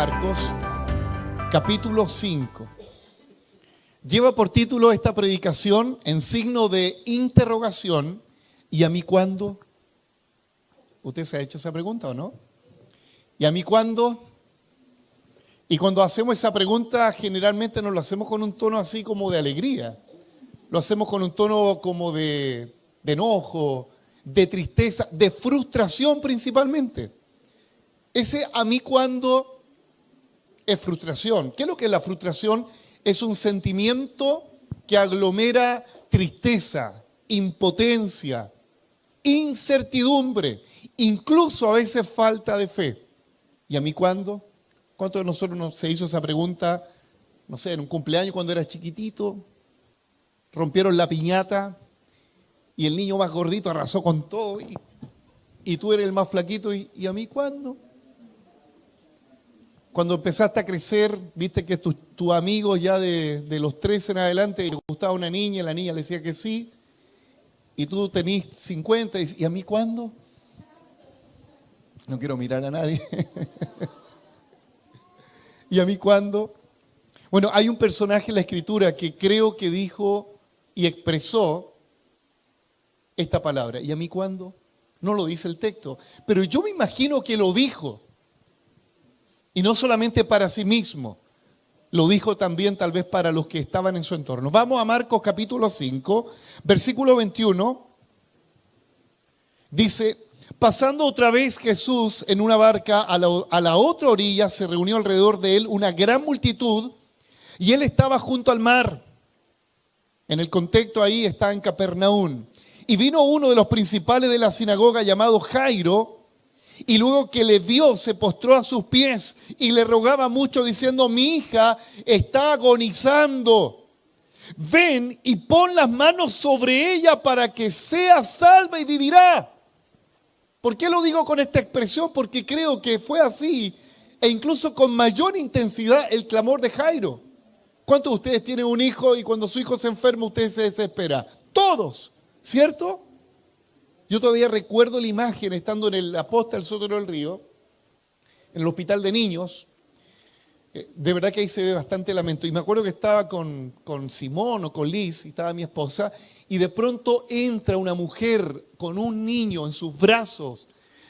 Marcos, capítulo 5. Lleva por título esta predicación en signo de interrogación. ¿Y a mí cuándo? ¿Usted se ha hecho esa pregunta o no? ¿Y a mí cuándo? Y cuando hacemos esa pregunta, generalmente nos lo hacemos con un tono así como de alegría. Lo hacemos con un tono como de enojo, de tristeza, de frustración principalmente. Ese a mí cuándo es frustración. ¿Qué es lo que es la frustración? Es un sentimiento que aglomera tristeza, impotencia, incertidumbre, incluso a veces falta de fe. ¿Y a mí cuándo? ¿Cuántos de nosotros se hizo esa pregunta, no sé, en un cumpleaños cuando era chiquitito? Rompieron la piñata y el niño más gordito arrasó con todo y tú eres el más flaquito ¿y a mí cuándo? Cuando empezaste a crecer, viste que tus amigos ya de los 13 en adelante les gustaba una niña, la niña le decía que sí, y tú tenés 50 ¿y a mí cuándo? No quiero mirar a nadie. ¿Y a mí cuándo? Bueno, hay un personaje en la Escritura que creo que dijo y expresó esta palabra. ¿Y a mí cuándo? No lo dice el texto, pero yo me imagino que lo dijo. Y no solamente para sí mismo, lo dijo también tal vez para los que estaban en su entorno. Vamos a Marcos capítulo 5, versículo 21. Dice: pasando otra vez Jesús en una barca a la otra orilla, se reunió alrededor de él una gran multitud y él estaba junto al mar. En el contexto ahí está en Capernaum. Y vino uno de los principales de la sinagoga llamado Jairo, y luego que le vio se postró a sus pies y le rogaba mucho diciendo: mi hija está agonizando. Ven y pon las manos sobre ella para que sea salva y vivirá. ¿Por qué lo digo con esta expresión? Porque creo que fue así e incluso con mayor intensidad el clamor de Jairo. ¿Cuántos de ustedes tienen un hijo y cuando su hijo se enferma usted se desespera? Todos, ¿cierto? Yo todavía recuerdo la imagen estando en la posta del Sotero del Río, en el hospital de niños. De verdad que ahí se ve bastante lamento. Y me acuerdo que estaba con Simón o con Liz, y estaba mi esposa, y de pronto entra una mujer con un niño en sus brazos,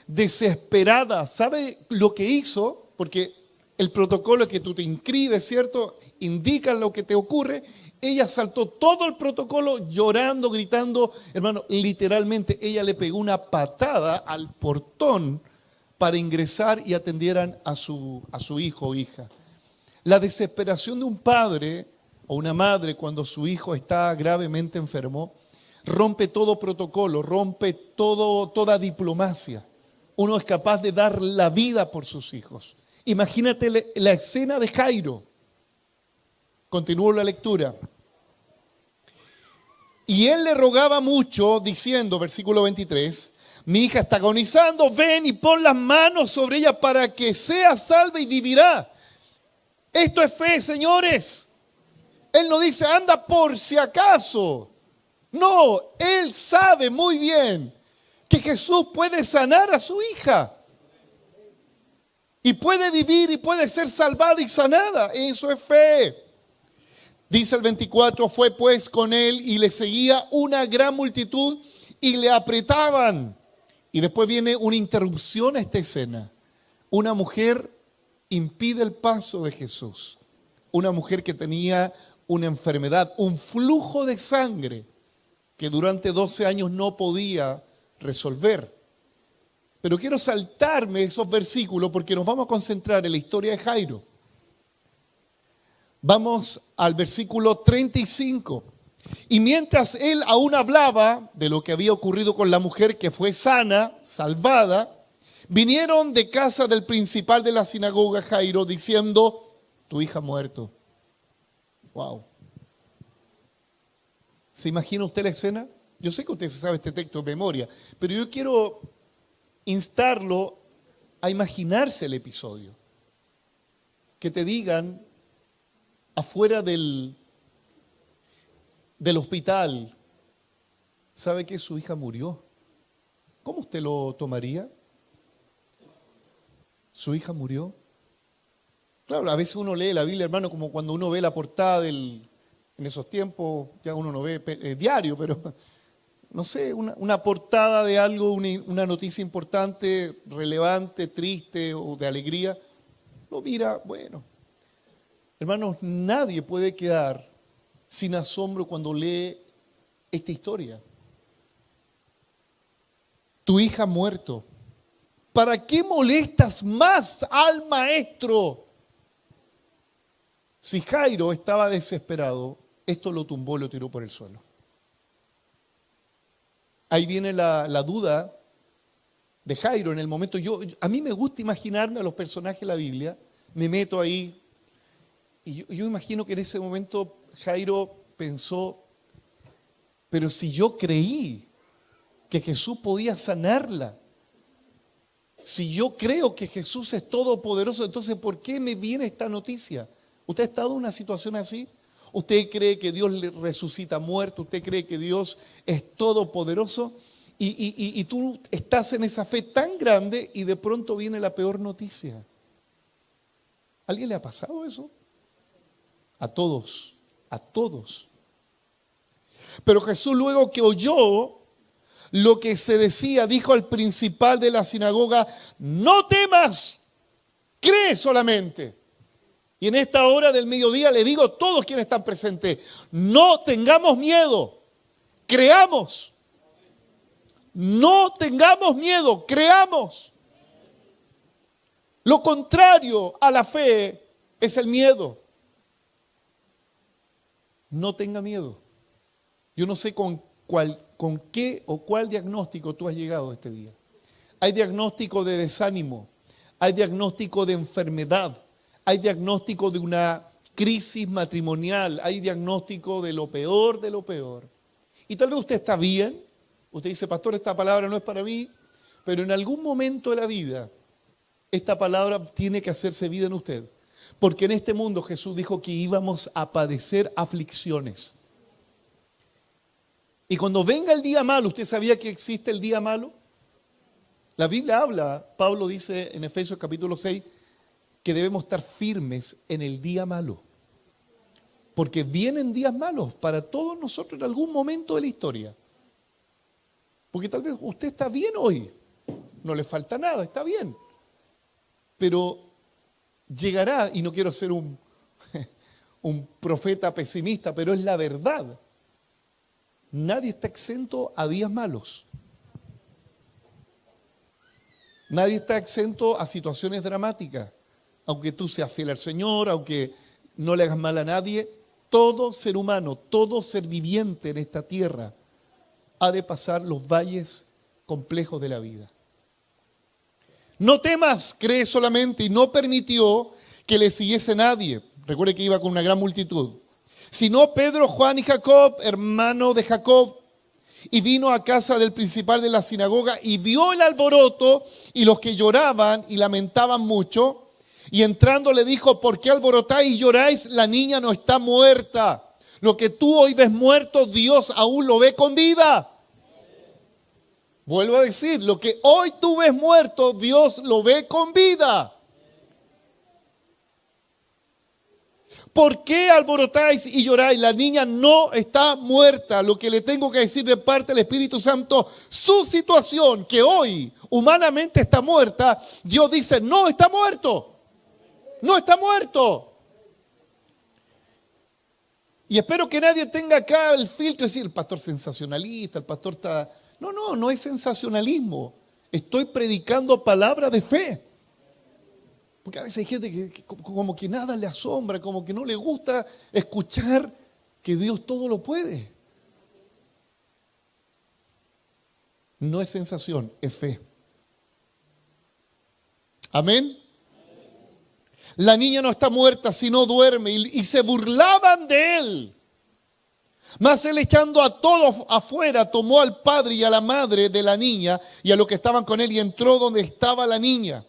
desesperada. ¿Sabe lo que hizo? Porque el protocolo es que tú te inscribes, ¿cierto? Indican lo que te ocurre. Ella saltó todo el protocolo llorando, gritando. Hermano, literalmente ella le pegó una patada al portón para ingresar y atendieran a su hijo o hija. La desesperación de un padre o una madre cuando su hijo está gravemente enfermo rompe todo protocolo, rompe toda diplomacia. Uno es capaz de dar la vida por sus hijos. Imagínate la escena de Jairo. Continúo la lectura. Y él le rogaba mucho, diciendo, versículo 23, mi hija está agonizando, ven y pon las manos sobre ella para que sea salva y vivirá. Esto es fe, señores. Él no dice, anda por si acaso. No, él sabe muy bien que Jesús puede sanar a su hija. Y puede vivir y puede ser salvada y sanada. Eso es fe. Dice el 24, fue pues con él y le seguía una gran multitud y le apretaban. Y después viene una interrupción a esta escena. Una mujer impide el paso de Jesús. Una mujer que tenía una enfermedad, un flujo de sangre que durante 12 años no podía resolver. Pero quiero saltarme esos versículos porque nos vamos a concentrar en la historia de Jairo. Vamos al versículo 35. Y mientras él aún hablaba de lo que había ocurrido con la mujer que fue sana, salvada, vinieron de casa del principal de la sinagoga Jairo diciendo, tu hija ha muerto. Wow. ¿Se imagina usted la escena? Yo sé que usted se sabe este texto de memoria, pero yo quiero instarlo a imaginarse el episodio. Que te digan afuera del hospital, ¿sabe que su hija murió? ¿Cómo usted lo tomaría? ¿Su hija murió? Claro, a veces uno lee la Biblia, hermano, como cuando uno ve la portada en esos tiempos, ya uno no ve diario, pero no sé, una portada de algo, una noticia importante, relevante, triste o de alegría, lo mira, bueno. Hermanos, nadie puede quedar sin asombro cuando lee esta historia. Tu hija ha muerto. ¿Para qué molestas más al maestro? Si Jairo estaba desesperado, esto lo tumbó y lo tiró por el suelo. Ahí viene la duda de Jairo en el momento. A mí me gusta imaginarme a los personajes de la Biblia, me meto ahí y yo imagino que en ese momento Jairo pensó, pero si yo creí que Jesús podía sanarla, si yo creo que Jesús es todopoderoso, entonces ¿por qué me viene esta noticia? ¿Usted ha estado en una situación así? ¿Usted cree que Dios le resucita muerto? ¿Usted cree que Dios es todopoderoso? Y tú estás en esa fe tan grande y de pronto viene la peor noticia. ¿A alguien le ha pasado eso? A todos, a todos. Pero Jesús, luego que oyó lo que se decía, dijo al principal de la sinagoga: no temas, cree solamente. Y en esta hora del mediodía le digo a todos quienes están presentes: no tengamos miedo, creamos. No tengamos miedo, creamos. Lo contrario a la fe es el miedo. No tenga miedo. Yo no sé con qué o cuál diagnóstico tú has llegado este día. Hay diagnóstico de desánimo, hay diagnóstico de enfermedad, hay diagnóstico de una crisis matrimonial, hay diagnóstico de lo peor de lo peor. Y tal vez usted está bien, usted dice: pastor, esta palabra no es para mí, pero en algún momento de la vida esta palabra tiene que hacerse vida en usted. Porque en este mundo Jesús dijo que íbamos a padecer aflicciones. Y cuando venga el día malo, ¿usted sabía que existe el día malo? La Biblia habla, Pablo dice en Efesios capítulo 6, que debemos estar firmes en el día malo. Porque vienen días malos para todos nosotros en algún momento de la historia. Porque tal vez usted está bien hoy, no le falta nada, está bien. Pero llegará, y no quiero ser un profeta pesimista, pero es la verdad. Nadie está exento a días malos. Nadie está exento a situaciones dramáticas. Aunque tú seas fiel al Señor, aunque no le hagas mal a nadie, todo ser humano, todo ser viviente en esta tierra ha de pasar los valles complejos de la vida. No temas, cree solamente, y no permitió que le siguiese nadie. Recuerde que iba con una gran multitud. Sino Pedro, Juan y Jacob, hermano de Jacob, y vino a casa del principal de la sinagoga y vio el alboroto y los que lloraban y lamentaban mucho. Y entrando le dijo: ¿por qué alborotáis y lloráis? La niña no está muerta. Lo que tú hoy ves muerto, Dios aún lo ve con vida. Vuelvo a decir, lo que hoy tú ves muerto, Dios lo ve con vida. ¿Por qué alborotáis y lloráis? La niña no está muerta. Lo que le tengo que decir de parte del Espíritu Santo, su situación que hoy humanamente está muerta, Dios dice: no está muerto. No está muerto. Y espero que nadie tenga acá el filtro de decir: el pastor sensacionalista, el pastor está... No es sensacionalismo. Estoy predicando palabra de fe. Porque a veces hay gente que como que nada le asombra, como que no le gusta escuchar que Dios todo lo puede. No es sensación, es fe. Amén. La niña no está muerta, sino duerme. Y se burlaban de él. Mas él, echando a todos afuera, tomó al padre y a la madre de la niña y a los que estaban con él, y entró donde estaba la niña.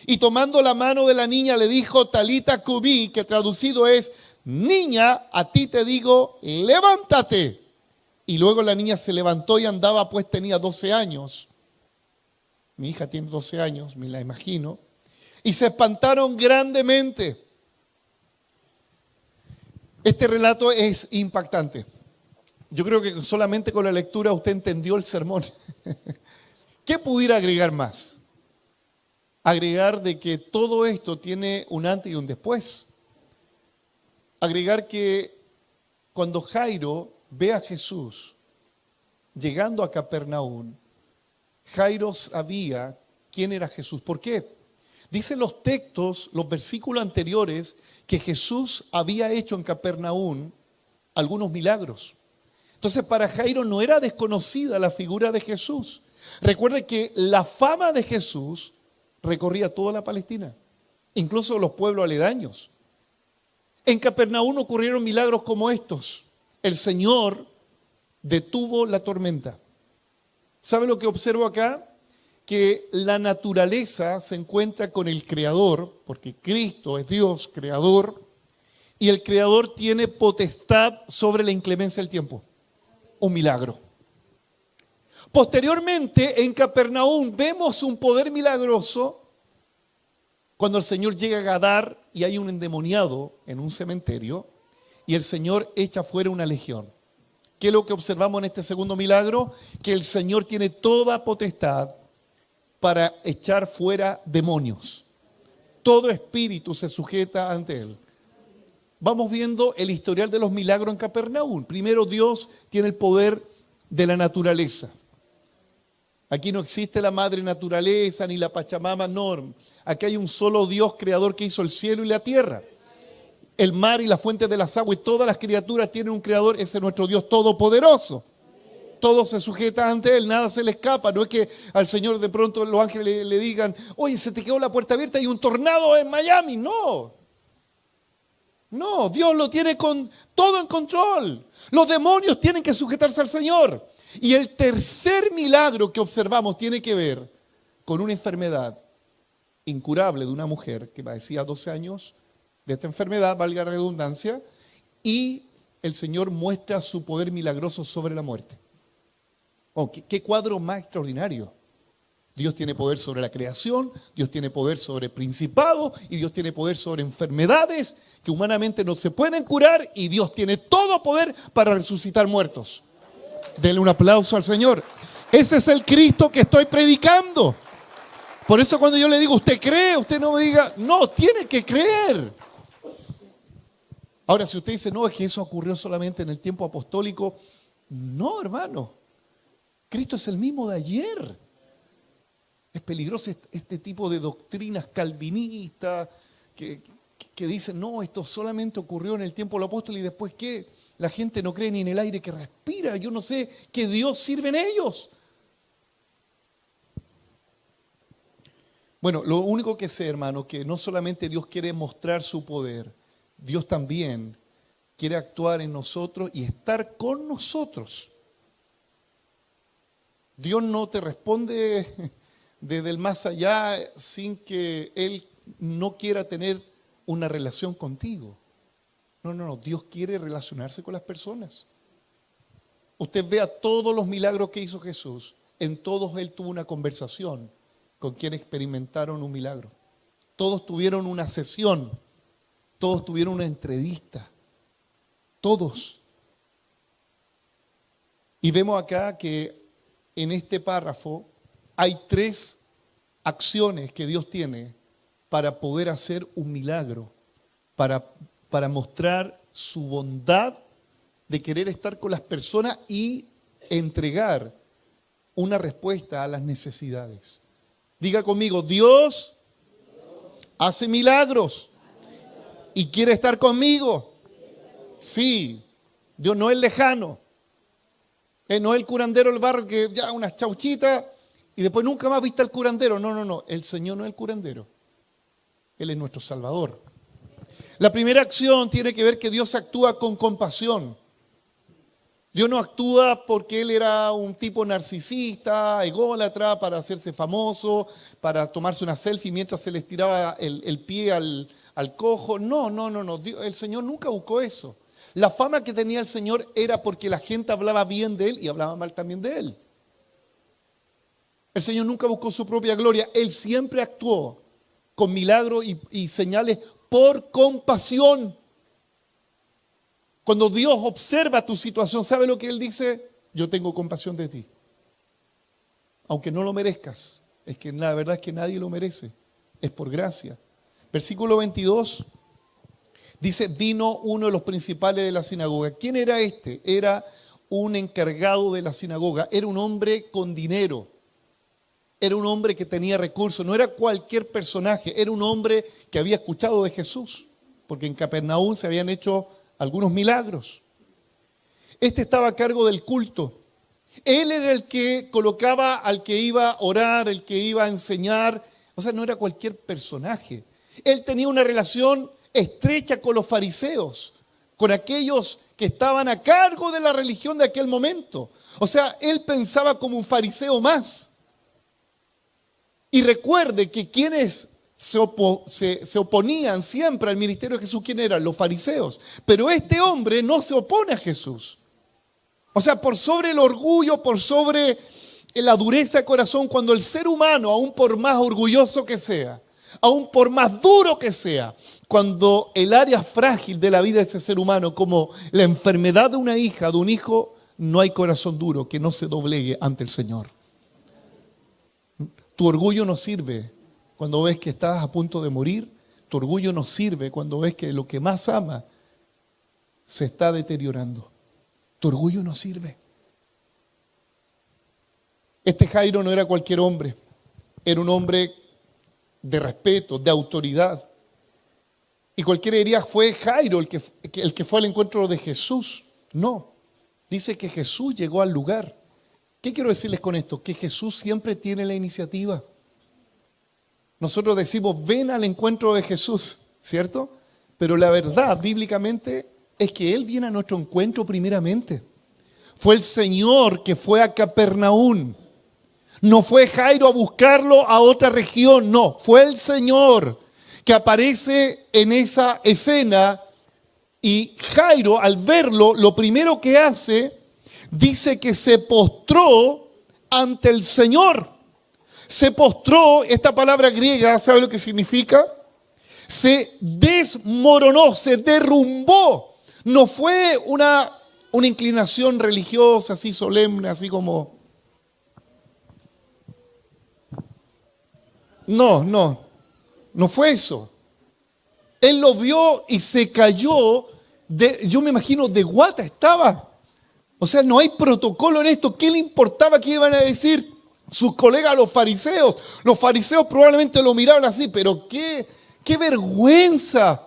Y tomando la mano de la niña le dijo: Talita cumí, que traducido es: niña, a ti te digo, levántate. Y luego la niña se levantó y andaba, pues tenía 12 años. Mi hija tiene 12 años, me la imagino. Y se espantaron grandemente. Este relato es impactante. Yo creo que solamente con la lectura usted entendió el sermón. ¿Qué pudiera agregar más? Agregar de que todo esto tiene un antes y un después. Agregar que cuando Jairo ve a Jesús llegando a Capernaum, Jairo sabía quién era Jesús. ¿Por qué? Dicen los textos, los versículos anteriores, que Jesús había hecho en Capernaum algunos milagros. Entonces para Jairo no era desconocida la figura de Jesús. Recuerde que la fama de Jesús recorría toda la Palestina, incluso los pueblos aledaños. En Capernaum ocurrieron milagros como estos. El Señor detuvo la tormenta. ¿Sabe lo que observo acá? Que la naturaleza se encuentra con el Creador, porque Cristo es Dios, Creador, y el Creador tiene potestad sobre la inclemencia del tiempo. Un milagro. Posteriormente, en Capernaum vemos un poder milagroso cuando el Señor llega a Gadar y hay un endemoniado en un cementerio y el Señor echa fuera una legión. ¿Qué es lo que observamos en este segundo milagro? Que el Señor tiene toda potestad para echar fuera demonios. Todo espíritu se sujeta ante Él. Vamos viendo el historial de los milagros en Capernaum. Primero, Dios tiene el poder de la naturaleza. Aquí no existe la madre naturaleza ni la Pachamama, no. Aquí hay un solo Dios creador que hizo el cielo y la tierra. El mar y la fuente de las aguas y todas las criaturas tienen un creador, ese es nuestro Dios todopoderoso. Todo se sujeta ante Él, nada se le escapa. No es que al Señor de pronto los ángeles le digan, oye, se te quedó la puerta abierta y un tornado en Miami. No, Dios lo tiene con todo en control. Los demonios tienen que sujetarse al Señor. Y el tercer milagro que observamos tiene que ver con una enfermedad incurable de una mujer que padecía 12 años de esta enfermedad, valga la redundancia, y el Señor muestra su poder milagroso sobre la muerte. Oh, ¿qué cuadro más extraordinario? Dios tiene poder sobre la creación, Dios tiene poder sobre principados y Dios tiene poder sobre enfermedades que humanamente no se pueden curar y Dios tiene todo poder para resucitar muertos. Denle un aplauso al Señor. Ese es el Cristo que estoy predicando. Por eso cuando yo le digo, ¿usted cree? Usted no me diga, no, tiene que creer. Ahora, si usted dice, no, es que eso ocurrió solamente en el tiempo apostólico. No, hermano. Cristo es el mismo de ayer. Es peligroso este tipo de doctrinas calvinistas que dicen, no, esto solamente ocurrió en el tiempo del apóstol y después ¿qué? La gente no cree ni en el aire que respira. Yo no sé qué Dios sirve en ellos. Bueno, lo único que sé, hermano, que no solamente Dios quiere mostrar su poder, Dios también quiere actuar en nosotros y estar con nosotros. Dios no te responde desde el más allá sin que Él no quiera tener una relación contigo. No, Dios quiere relacionarse con las personas. Usted vea todos los milagros que hizo Jesús. En todos Él tuvo una conversación con quienes experimentaron un milagro. Todos tuvieron una sesión. Todos tuvieron una entrevista. Todos. Y vemos acá que en este párrafo hay 3 acciones que Dios tiene para poder hacer un milagro, para mostrar su bondad de querer estar con las personas y entregar una respuesta a las necesidades. Diga conmigo, Dios hace milagros y quiere estar conmigo. Sí, Dios no es lejano. No es el curandero del barrio que ya unas chauchitas y después nunca más viste al curandero. No. El Señor no es el curandero. Él es nuestro Salvador. La primera acción tiene que ver que Dios actúa con compasión. Dios no actúa porque Él era un tipo narcisista, ególatra, para hacerse famoso, para tomarse una selfie mientras se le estiraba el pie al cojo. No. El Señor nunca buscó eso. La fama que tenía el Señor era porque la gente hablaba bien de Él y hablaba mal también de Él. El Señor nunca buscó su propia gloria. Él siempre actuó con milagros y señales por compasión. Cuando Dios observa tu situación, ¿sabe lo que Él dice? Yo tengo compasión de ti. Aunque no lo merezcas. Es que la verdad es que nadie lo merece. Es por gracia. Versículo 22 dice, vino uno de los principales de la sinagoga. ¿Quién era este? Era un encargado de la sinagoga. Era un hombre con dinero. Era un hombre que tenía recursos. No era cualquier personaje. Era un hombre que había escuchado de Jesús. Porque en Capernaum se habían hecho algunos milagros. Este estaba a cargo del culto. Él era el que colocaba al que iba a orar, el que iba a enseñar. O sea, no era cualquier personaje. Él tenía una relación estrecha con los fariseos, con aquellos que estaban a cargo de la religión de aquel momento. O sea, él pensaba como un fariseo más. Y recuerde que quienes se oponían siempre al ministerio de Jesús, ¿quién eran? Los fariseos. Pero este hombre no se opone a Jesús. O sea, por sobre el orgullo, por sobre la dureza de corazón, cuando el ser humano, aún por más orgulloso que sea, aún por más duro que sea, cuando el área frágil de la vida de ese ser humano, como la enfermedad de una hija, de un hijo, no hay corazón duro que no se doblegue ante el Señor. Tu orgullo no sirve cuando ves que estás a punto de morir. Tu orgullo no sirve cuando ves que lo que más amas se está deteriorando. Tu orgullo no sirve. Este Jairo no era cualquier hombre. Era un hombre de respeto, de autoridad. Y cualquiera diría, fue Jairo el que fue al encuentro de Jesús. No, dice que Jesús llegó al lugar. ¿Qué quiero decirles con esto? Que Jesús siempre tiene la iniciativa. Nosotros decimos, ven al encuentro de Jesús, ¿cierto? Pero la verdad, bíblicamente, es que Él viene a nuestro encuentro primeramente. Fue el Señor que fue a Capernaum. No fue Jairo a buscarlo a otra región, no. Fue el Señor que aparece en esa escena y Jairo, al verlo, lo primero que hace, dice que se postró ante el Señor. Se postró, esta palabra griega, ¿sabe lo que significa? Se desmoronó, se derrumbó. No fue una inclinación religiosa así solemne, así como... No fue eso. Él lo vio y se cayó, yo me imagino, de guata estaba. O sea, no hay protocolo en esto. ¿Qué le importaba qué iban a decir sus colegas los fariseos? Los fariseos probablemente lo miraban así, pero qué vergüenza.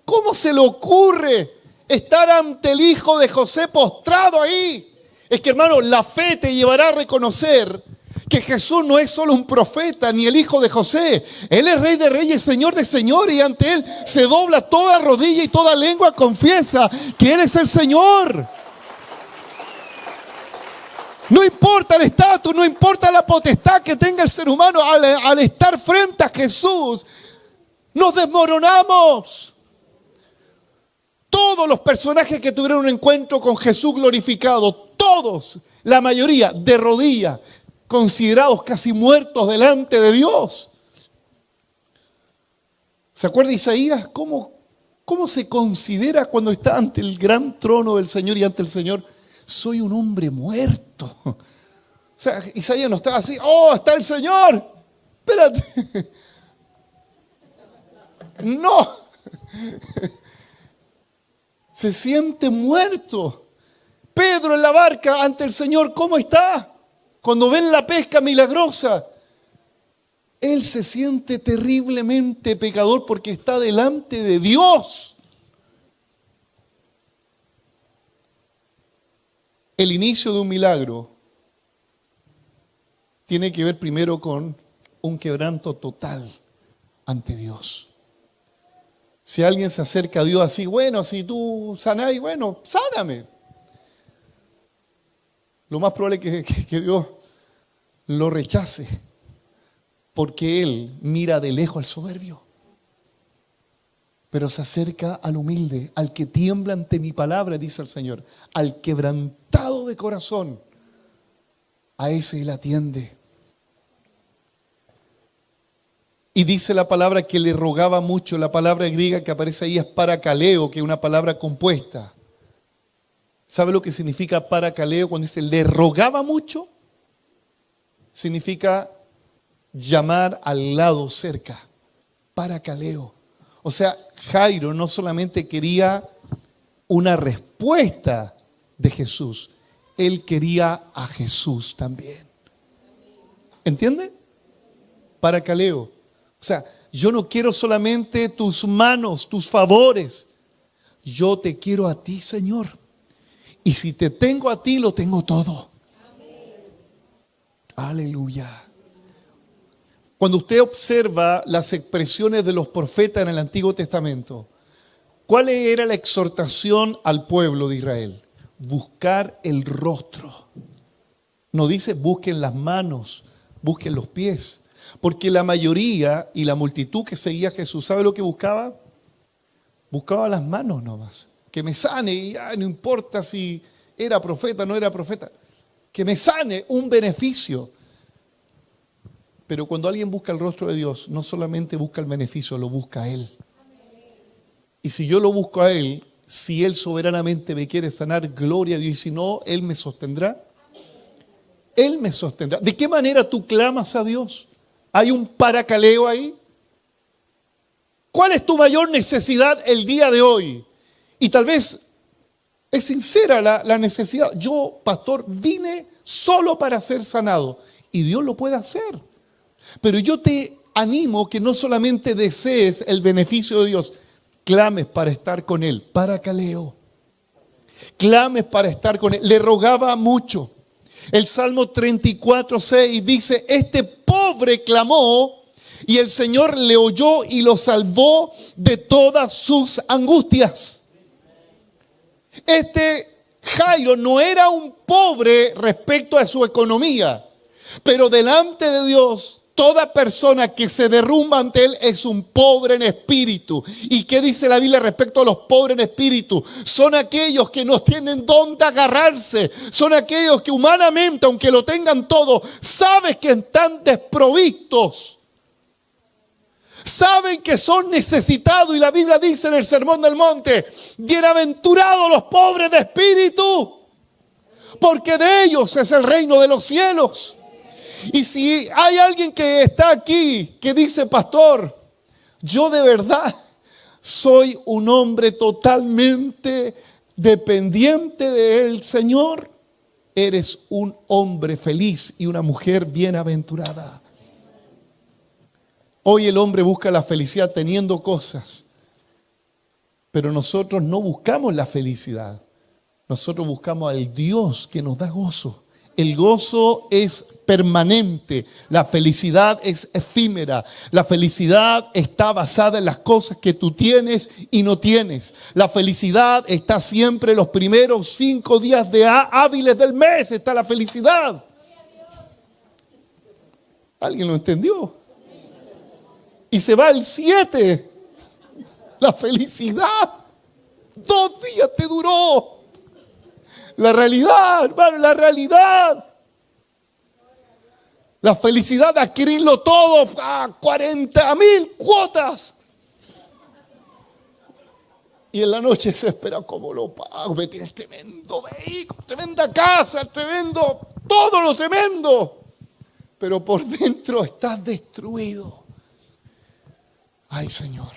¿Cómo se le ocurre estar ante el hijo de José postrado ahí? Es que, hermano, la fe te llevará a reconocer que Jesús no es solo un profeta ni el hijo de José. Él es Rey de reyes, Señor de señores, y ante Él se dobla toda rodilla y toda lengua confiesa que Él es el Señor. No importa el estatus, no importa la potestad que tenga el ser humano, al estar frente a Jesús, nos desmoronamos. Todos los personajes que tuvieron un encuentro con Jesús glorificado, todos, la mayoría, de rodillas, considerados casi muertos delante de Dios. ¿Se acuerda Isaías? ¿Cómo se considera cuando está ante el gran trono del Señor y ante el Señor? Soy un hombre muerto. O sea, Isaías no estaba así, ¡oh, está el Señor! Espérate. No. Se siente muerto. Pedro en la barca ante el Señor, ¿cómo está? Cuando ven la pesca milagrosa, él se siente terriblemente pecador porque está delante de Dios. El inicio de un milagro tiene que ver primero con un quebranto total ante Dios. Si alguien se acerca a Dios así, bueno, si tú sanás, bueno, sáname. Lo más probable es que Dios lo rechace, porque Él mira de lejos al soberbio, pero se acerca al humilde, al que tiembla ante mi palabra, dice el Señor, al quebrantado de corazón, a ese Él atiende. Y dice la palabra que le rogaba mucho. La palabra griega que aparece ahí es parakaleo, que es una palabra compuesta. ¿Sabe lo que significa paracaleo cuando dice le rogaba mucho? Significa llamar al lado cerca. Paracaleo. O sea, Jairo no solamente quería una respuesta de Jesús, él quería a Jesús también. ¿Entiende? Paracaleo. O sea, yo no quiero solamente tus manos, tus favores. Yo te quiero a ti, Señor. Y si te tengo a ti, lo tengo todo. Aleluya. Cuando usted observa las expresiones de los profetas en el Antiguo Testamento, ¿cuál era la exhortación al pueblo de Israel? Buscar el rostro. No dice busquen las manos, busquen los pies. Porque la mayoría y la multitud que seguía a Jesús, ¿sabe lo que buscaba? Buscaba las manos nomás. Que me sane y no importa si era profeta o no era profeta. Que me sane, un beneficio. Pero cuando alguien busca el rostro de Dios, no solamente busca el beneficio, lo busca a Él. Y si yo lo busco a Él, si Él soberanamente me quiere sanar, gloria a Dios. Y si no, Él me sostendrá. Él me sostendrá. ¿De qué manera tú clamas a Dios? ¿Hay un paracaleo ahí? ¿Cuál es tu mayor necesidad el día de hoy? Y tal vez es sincera la necesidad. Yo, pastor, vine solo para ser sanado. Y Dios lo puede hacer. Pero yo te animo que no solamente desees el beneficio de Dios, clames para estar con Él. Paracaleo. Clames para estar con Él. Le rogaba mucho. El Salmo 34:6 dice, este pobre clamó y el Señor le oyó y lo salvó de todas sus angustias. Este Jairo no era un pobre respecto a su economía, pero delante de Dios, toda persona que se derrumba ante Él es un pobre en espíritu. ¿Y qué dice la Biblia respecto a los pobres en espíritu? Son aquellos que no tienen dónde agarrarse. Son aquellos que humanamente, aunque lo tengan todo, saben que están desprovistos. Saben que son necesitados. Y la Biblia dice en el Sermón del Monte, bienaventurados los pobres de espíritu, porque de ellos es el reino de los cielos. Y si hay alguien que está aquí que dice, pastor, yo de verdad soy un hombre totalmente dependiente del Señor, eres un hombre feliz y una mujer bienaventurada. Hoy el hombre busca la felicidad teniendo cosas, pero nosotros no buscamos la felicidad. Nosotros buscamos al Dios que nos da gozo. El gozo es permanente, la felicidad es efímera, la felicidad está basada en las cosas que tú tienes y no tienes. La felicidad está siempre los primeros 5 días hábiles del mes, está la felicidad. ¿Alguien lo entendió? Y se va el 7, la felicidad, 2 días te duró. La realidad, hermano, la realidad. La felicidad de adquirirlo todo a 40,000 cuotas. Y en la noche se espera cómo lo pago. Me tienes tremendo vehículo, tremenda casa, tremendo, todo lo tremendo. Pero por dentro estás destruido. Ay, Señor.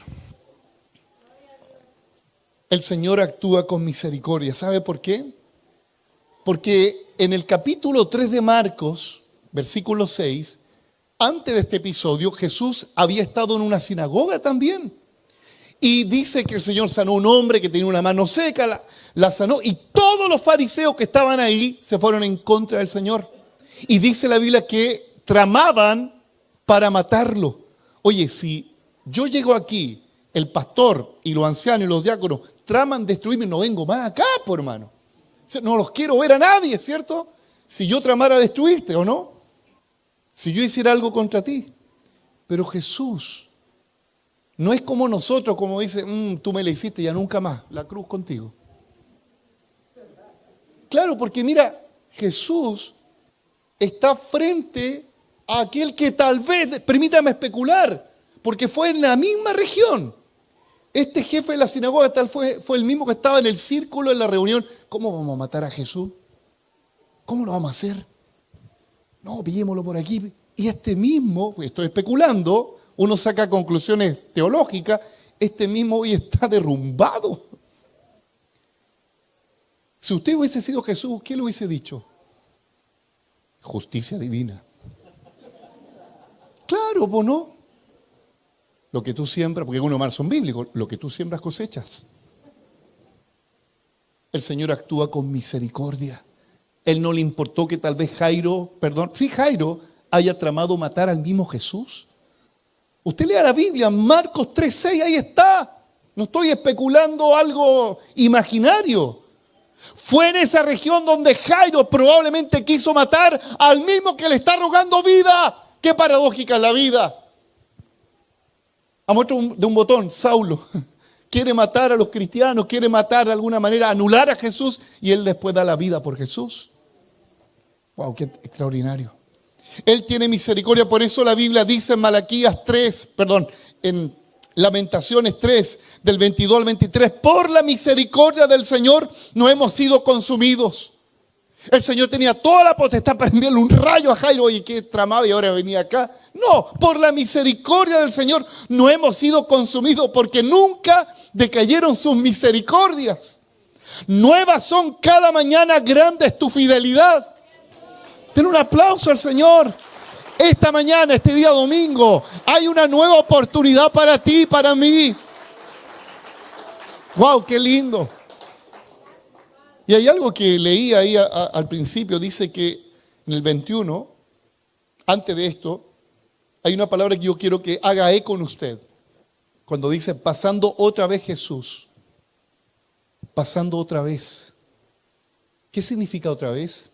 El Señor actúa con misericordia. ¿Sabe por qué? Porque en el capítulo 3 de Marcos, versículo 6, antes de este episodio, Jesús había estado en una sinagoga también. Y dice que el Señor sanó a un hombre que tenía una mano seca, la sanó. Y todos los fariseos que estaban ahí se fueron en contra del Señor. Y dice la Biblia que tramaban para matarlo. Oye, si yo llego aquí, el pastor y los ancianos y los diáconos traman destruirme, no vengo más acá, por hermano. No los quiero ver a nadie, ¿cierto? Si yo tramara destruirte o no. Si yo hiciera algo contra ti. Pero Jesús no es como nosotros, como dice, tú me la hiciste, ya nunca más, la cruz contigo. Claro, porque mira, Jesús está frente a aquel que tal vez, permítame especular, porque fue en la misma región, Este jefe de la sinagoga tal fue el mismo que estaba en el círculo en la reunión. ¿Cómo vamos a matar a Jesús? ¿Cómo lo vamos a hacer? No, pillémoslo por aquí. Y este mismo, pues estoy especulando, uno saca conclusiones teológicas, este mismo hoy está derrumbado. Si usted hubiese sido Jesús, ¿qué le hubiese dicho? Justicia divina. Claro, pues no. Lo que tú siembras, porque algunos más son bíblicos, lo que tú siembras cosechas. El Señor actúa con misericordia. Él no le importó que tal vez Jairo haya tramado matar al mismo Jesús. Usted lea la Biblia, Marcos 3:6, ahí está. No estoy especulando algo imaginario. Fue en esa región donde Jairo probablemente quiso matar al mismo que le está rogando vida. Qué paradójica es la vida. A muestra de un botón, Saulo quiere matar a los cristianos, quiere matar de alguna manera, anular a Jesús, y él después da la vida por Jesús. Wow, qué extraordinario. Él tiene misericordia, por eso la Biblia dice en Lamentaciones 3, del 22 al 23, por la misericordia del Señor no hemos sido consumidos. El Señor tenía toda la potestad para enviarle un rayo a Jairo, oye, qué tramado, y ahora venía acá. No, por la misericordia del Señor no hemos sido consumidos, porque nunca decayeron sus misericordias. Nuevas son cada mañana, grande es tu fidelidad. Den un aplauso al Señor. Esta mañana, este día domingo, hay una nueva oportunidad para ti y para mí. Wow, qué lindo. Y hay algo que leí ahí al principio, dice que en el 21, antes de esto, hay una palabra que yo quiero que haga eco en usted. Cuando dice, pasando otra vez Jesús. Pasando otra vez. ¿Qué significa otra vez?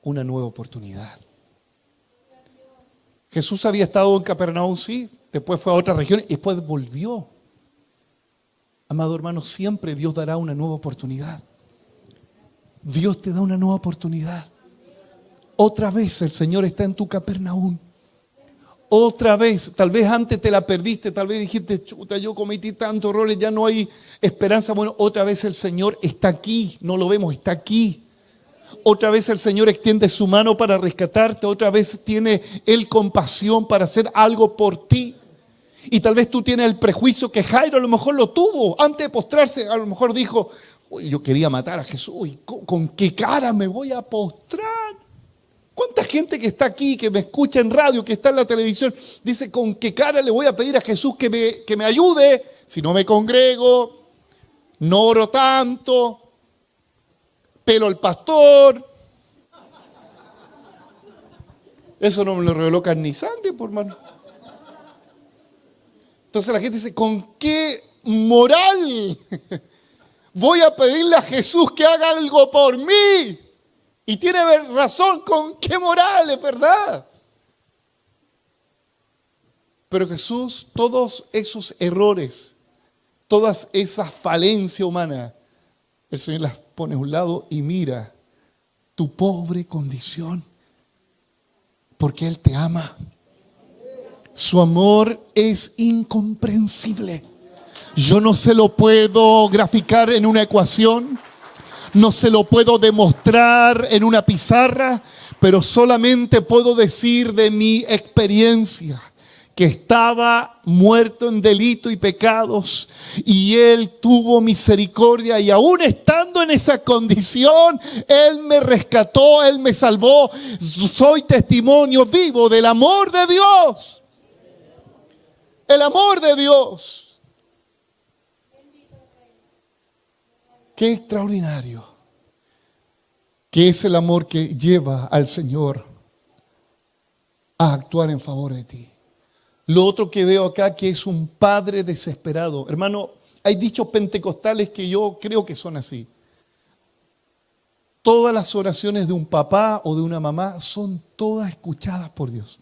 Una nueva oportunidad. Jesús había estado en Capernaum, sí, después fue a otra región y después volvió. Amado hermano, siempre Dios dará una nueva oportunidad. Dios te da una nueva oportunidad. Otra vez el Señor está en tu Capernaum. Otra vez, tal vez antes te la perdiste, tal vez dijiste, chuta, yo cometí tantos errores, ya no hay esperanza. Bueno, otra vez el Señor está aquí, no lo vemos, está aquí. Otra vez el Señor extiende su mano para rescatarte, otra vez tiene Él compasión para hacer algo por ti. Y tal vez tú tienes el prejuicio que Jairo a lo mejor lo tuvo. Antes de postrarse, a lo mejor dijo, oye, yo quería matar a Jesús, ¿con qué cara me voy a postrar? ¿Cuánta gente que está aquí, que me escucha en radio, que está en la televisión, dice, ¿con qué cara le voy a pedir a Jesús que me ayude si no me congrego, no oro tanto, pelo al pastor? Eso no me lo reveló carne ni sangre, por hermano. Entonces la gente dice, ¿con qué moral voy a pedirle a Jesús que haga algo por mí? Y tiene razón, ¿con qué moral? Es verdad. Pero Jesús, todos esos errores, todas esas falencias humanas, el Señor las pone a un lado y mira tu pobre condición, porque Él te ama. Su amor es incomprensible. Yo no se lo puedo graficar en una ecuación, no se lo puedo demostrar en una pizarra, pero solamente puedo decir de mi experiencia que estaba muerto en delito y pecados, y Él tuvo misericordia, y aún estando en esa condición, Él me rescató, Él me salvó. Soy testimonio vivo del amor de Dios. El amor de Dios. Qué extraordinario. Que es el amor que lleva al Señor a actuar en favor de ti. Lo otro que veo acá, que es un padre desesperado. Hermano, hay dichos pentecostales que yo creo que son así. Todas las oraciones de un papá o de una mamá son todas escuchadas por Dios.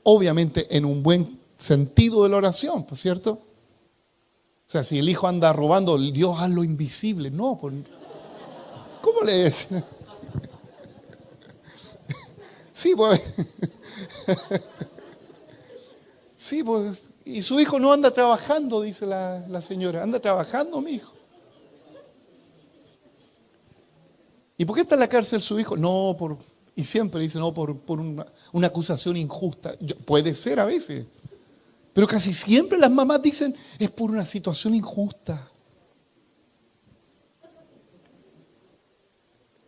Obviamente en un buen sentido de la oración, ¿por cierto? O sea, si el hijo anda robando, Dios hazlo invisible. No, ¿cómo le decía? Sí, pues. Sí, pues Y su hijo no anda trabajando, dice la señora. ¿Anda trabajando, mi hijo? ¿Y por qué está en la cárcel su hijo? No, y siempre dice, no, por una acusación injusta. Puede ser a veces, pero casi siempre las mamás dicen, es por una situación injusta.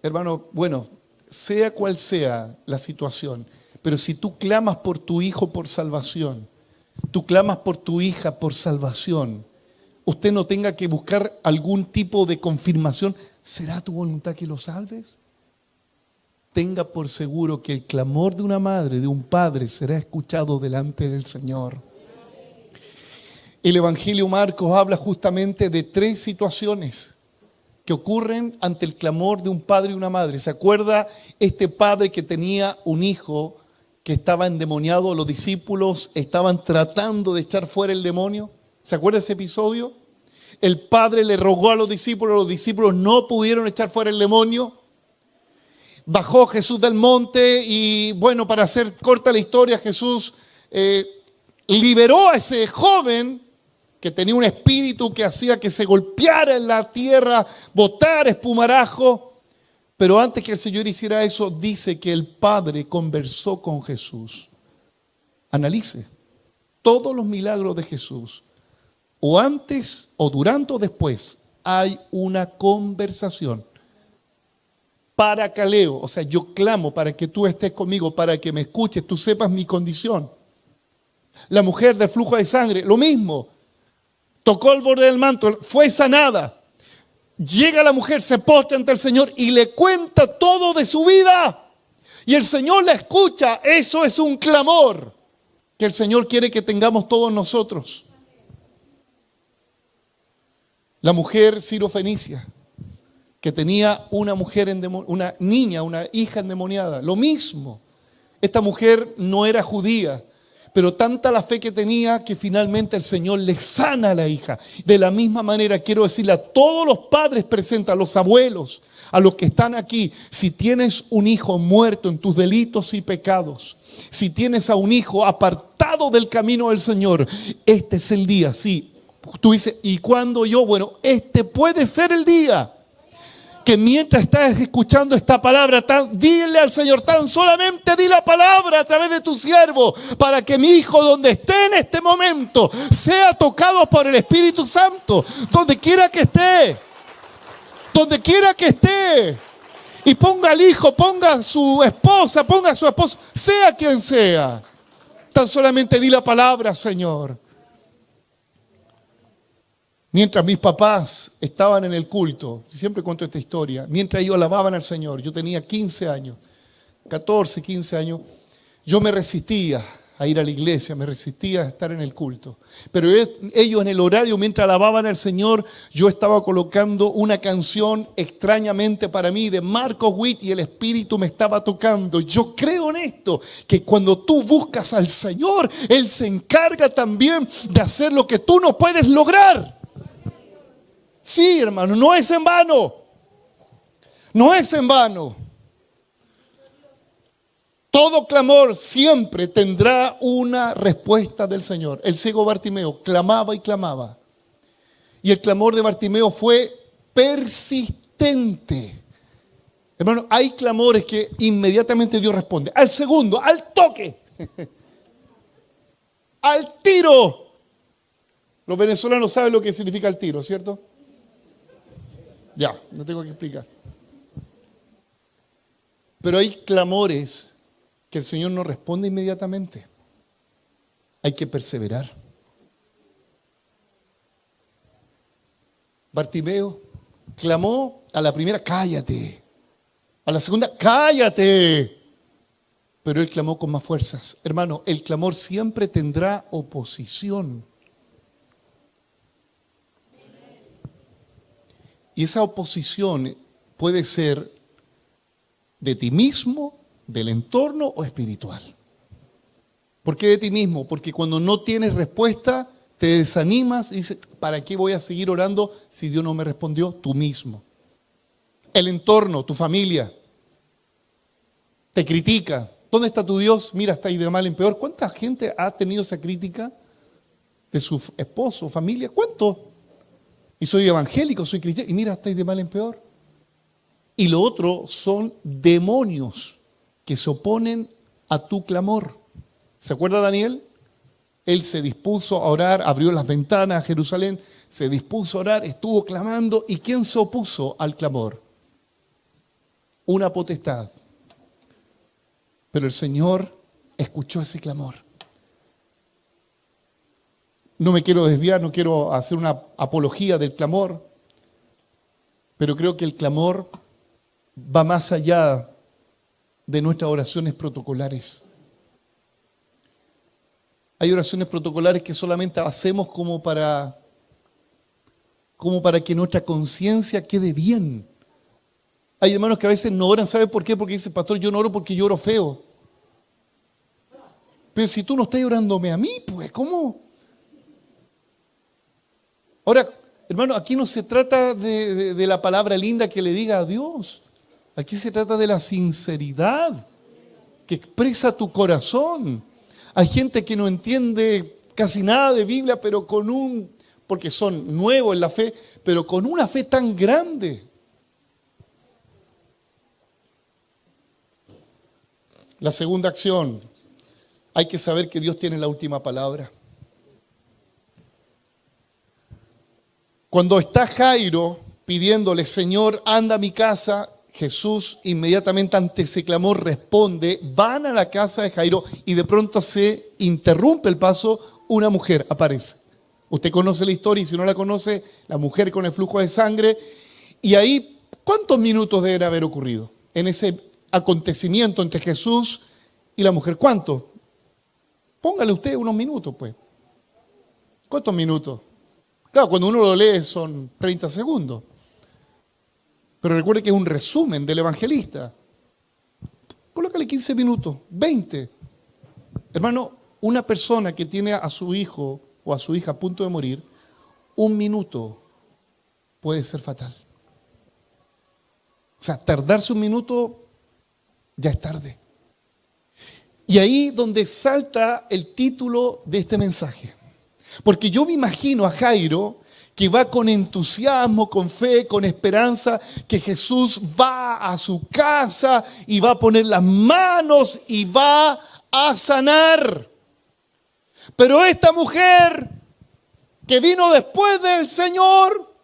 Hermano, bueno, sea cual sea la situación, pero si tú clamas por tu hijo por salvación, tú clamas por tu hija por salvación, usted no tenga que buscar algún tipo de confirmación. ¿Será tu voluntad que lo salves? Tenga por seguro que el clamor de una madre, de un padre, será escuchado delante del Señor. El Evangelio Marcos habla justamente de 3 situaciones que ocurren ante el clamor de un padre y una madre. ¿Se acuerda este padre que tenía un hijo que estaba endemoniado? Los discípulos estaban tratando de echar fuera el demonio. ¿Se acuerda ese episodio? El padre le rogó a los discípulos no pudieron echar fuera el demonio. Bajó Jesús del monte y bueno, para hacer corta la historia, Jesús liberó a ese joven que tenía un espíritu que hacía que se golpeara en la tierra, botara espumarajo. Pero antes que el Señor hiciera eso, dice que el Padre conversó con Jesús. Analice, todos los milagros de Jesús, o antes, o durante, o después, hay una conversación. Paracaleo, o sea, yo clamo para que tú estés conmigo, para que me escuches, tú sepas mi condición. La mujer del flujo de sangre, lo mismo. Tocó el borde del manto, fue sanada. Llega la mujer, se postra ante el Señor y le cuenta todo de su vida. Y el Señor la escucha. Eso es un clamor que el Señor quiere que tengamos todos nosotros. La mujer sirofenicia, que tenía una niña, una hija endemoniada. Lo mismo. Esta mujer no era judía, pero tanta la fe que tenía que finalmente el Señor le sana a la hija. De la misma manera quiero decirle a todos los padres presentes, a los abuelos, a los que están aquí, si tienes un hijo muerto en tus delitos y pecados, si tienes a un hijo apartado del camino del Señor, este es el día. Sí, tú dices, ¿y cuándo yo? Bueno, este puede ser el día. Que mientras estás escuchando esta palabra, dile al Señor, tan solamente di la palabra a través de tu siervo, para que mi hijo, donde esté en este momento, sea tocado por el Espíritu Santo, donde quiera que esté, y ponga al hijo, ponga a su esposa, ponga a su esposo, sea quien sea, tan solamente di la palabra, Señor. Mientras mis papás estaban en el culto, siempre cuento esta historia, mientras ellos alababan al Señor, yo tenía 15 años, 14, 15 años, yo me resistía a ir a la iglesia, me resistía a estar en el culto. Pero ellos en el horario, mientras alababan al Señor, yo estaba colocando una canción extrañamente para mí de Marcos Witt y el Espíritu me estaba tocando. Yo creo en esto, que cuando tú buscas al Señor, Él se encarga también de hacer lo que tú no puedes lograr. Sí, hermano, no es en vano. No es en vano. Todo clamor siempre tendrá una respuesta del Señor. El ciego Bartimeo clamaba y clamaba. Y el clamor de Bartimeo fue persistente. Hermano, hay clamores que inmediatamente Dios responde. Al segundo, al toque. Al tiro. Los venezolanos saben lo que significa el tiro, ¿cierto? Ya, no tengo que explicar. Pero hay clamores que el Señor no responde inmediatamente. Hay que perseverar. Bartimeo clamó a la primera, cállate. A la segunda, cállate. Pero él clamó con más fuerzas. Hermano, el clamor siempre tendrá oposición. Y esa oposición puede ser de ti mismo, del entorno o espiritual. ¿Por qué de ti mismo? Porque cuando no tienes respuesta, te desanimas y dices, ¿para qué voy a seguir orando si Dios no me respondió? Tú mismo. El entorno, tu familia, te critica. ¿Dónde está tu Dios? Mira, está ahí de mal en peor. ¿Cuánta gente ha tenido esa crítica? de su esposo, familia. ¿Cuánto? Y soy evangélico, soy cristiano. Y mira, estáis de mal en peor. Y lo otro son demonios que se oponen a tu clamor. ¿Se acuerda Daniel? Él se dispuso a orar, abrió las ventanas a Jerusalén, se dispuso a orar, estuvo clamando. ¿Y quién se opuso al clamor? Una potestad. Pero el Señor escuchó ese clamor. No me quiero desviar, no quiero hacer una apología del clamor, pero creo que el clamor va más allá de nuestras oraciones protocolares. Hay oraciones protocolares que solamente hacemos como para que nuestra conciencia quede bien. Hay hermanos que a veces no oran, ¿sabe por qué? Porque dicen, pastor, yo no oro porque lloro feo. Pero si tú no estás orándome a mí, pues, ¿cómo? Ahora, hermano, aquí no se trata de la palabra linda que le diga a Dios. Aquí se trata de la sinceridad que expresa tu corazón. Hay gente que no entiende casi nada de Biblia, pero porque son nuevos en la fe, pero con una fe tan grande. La segunda acción, hay que saber que Dios tiene la última palabra. Cuando está Jairo pidiéndole, Señor, anda a mi casa, Jesús inmediatamente ante ese clamor responde, van a la casa de Jairo y de pronto se interrumpe el paso, una mujer aparece. Usted conoce la historia y si no la conoce, la mujer con el flujo de sangre. Y ahí, ¿cuántos minutos deben haber ocurrido en ese acontecimiento entre Jesús y la mujer? ¿Cuántos? Póngale usted unos minutos, pues. ¿Cuántos minutos? Claro, cuando uno lo lee son 30 segundos. Pero recuerde que es un resumen del evangelista. Colócale 15 minutos, 20. Hermano, una persona que tiene a su hijo o a su hija a punto de morir, un minuto puede ser fatal. O sea, tardarse un minuto ya es tarde. Y ahí donde salta el título de este mensaje. Porque yo me imagino a Jairo que va con entusiasmo, con fe, con esperanza, que Jesús va a su casa y va a poner las manos y va a sanar. Pero esta mujer que vino después del Señor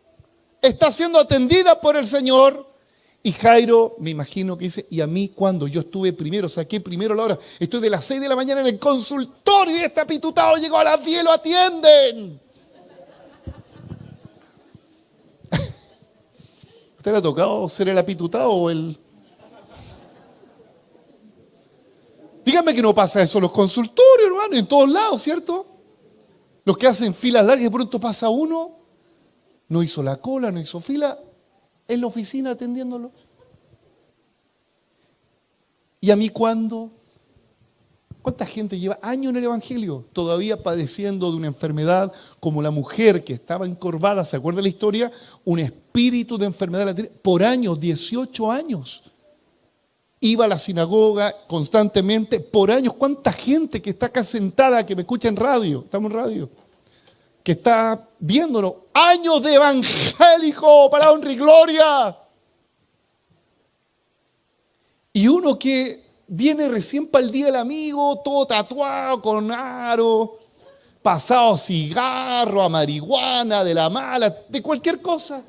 está siendo atendida por el Señor. Y Jairo, me imagino que dice, ¿y a mí cuándo? Yo estuve primero, saqué primero la hora. Estoy de las 6 de la mañana en el consultorio y este apitutado llegó a las 10 y lo atienden. ¿Usted le ha tocado ser el apitutado o el...? Dígame que no pasa eso en los consultorios, hermano, en todos lados, ¿cierto? Los que hacen filas largas y de pronto pasa uno, no hizo la cola, no hizo fila, en la oficina atendiéndolo. ¿Y a mí cuándo? ¿Cuánta gente lleva años en el Evangelio todavía padeciendo de una enfermedad como la mujer que estaba encorvada? ¿Se acuerda la historia? Un espíritu de enfermedad por años, 18 años. Iba a la sinagoga constantemente por años. ¿Cuánta gente que está acá sentada, que me escucha en radio? Estamos en radio. Que está viéndonos. Años de evangélico para honra y gloria. Y uno que viene recién para el día del amigo, todo tatuado con aro, pasado cigarro, a marihuana, de la mala, de cualquier cosa.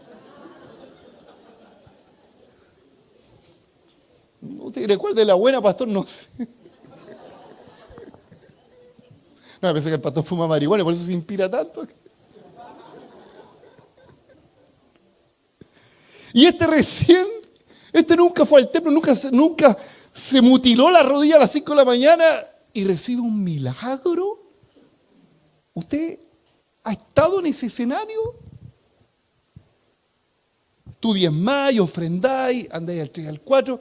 ¿Usted recuerda la buena, pastor? No sé. No, pensé que el pastor fuma marihuana, por eso se inspira tanto. Y este nunca fue al templo, nunca se mutiló la rodilla a las 5 de la mañana y recibe un milagro. ¿Usted ha estado en ese escenario? Tú diezmáis, ofrendáis, andáis al 3 al 4,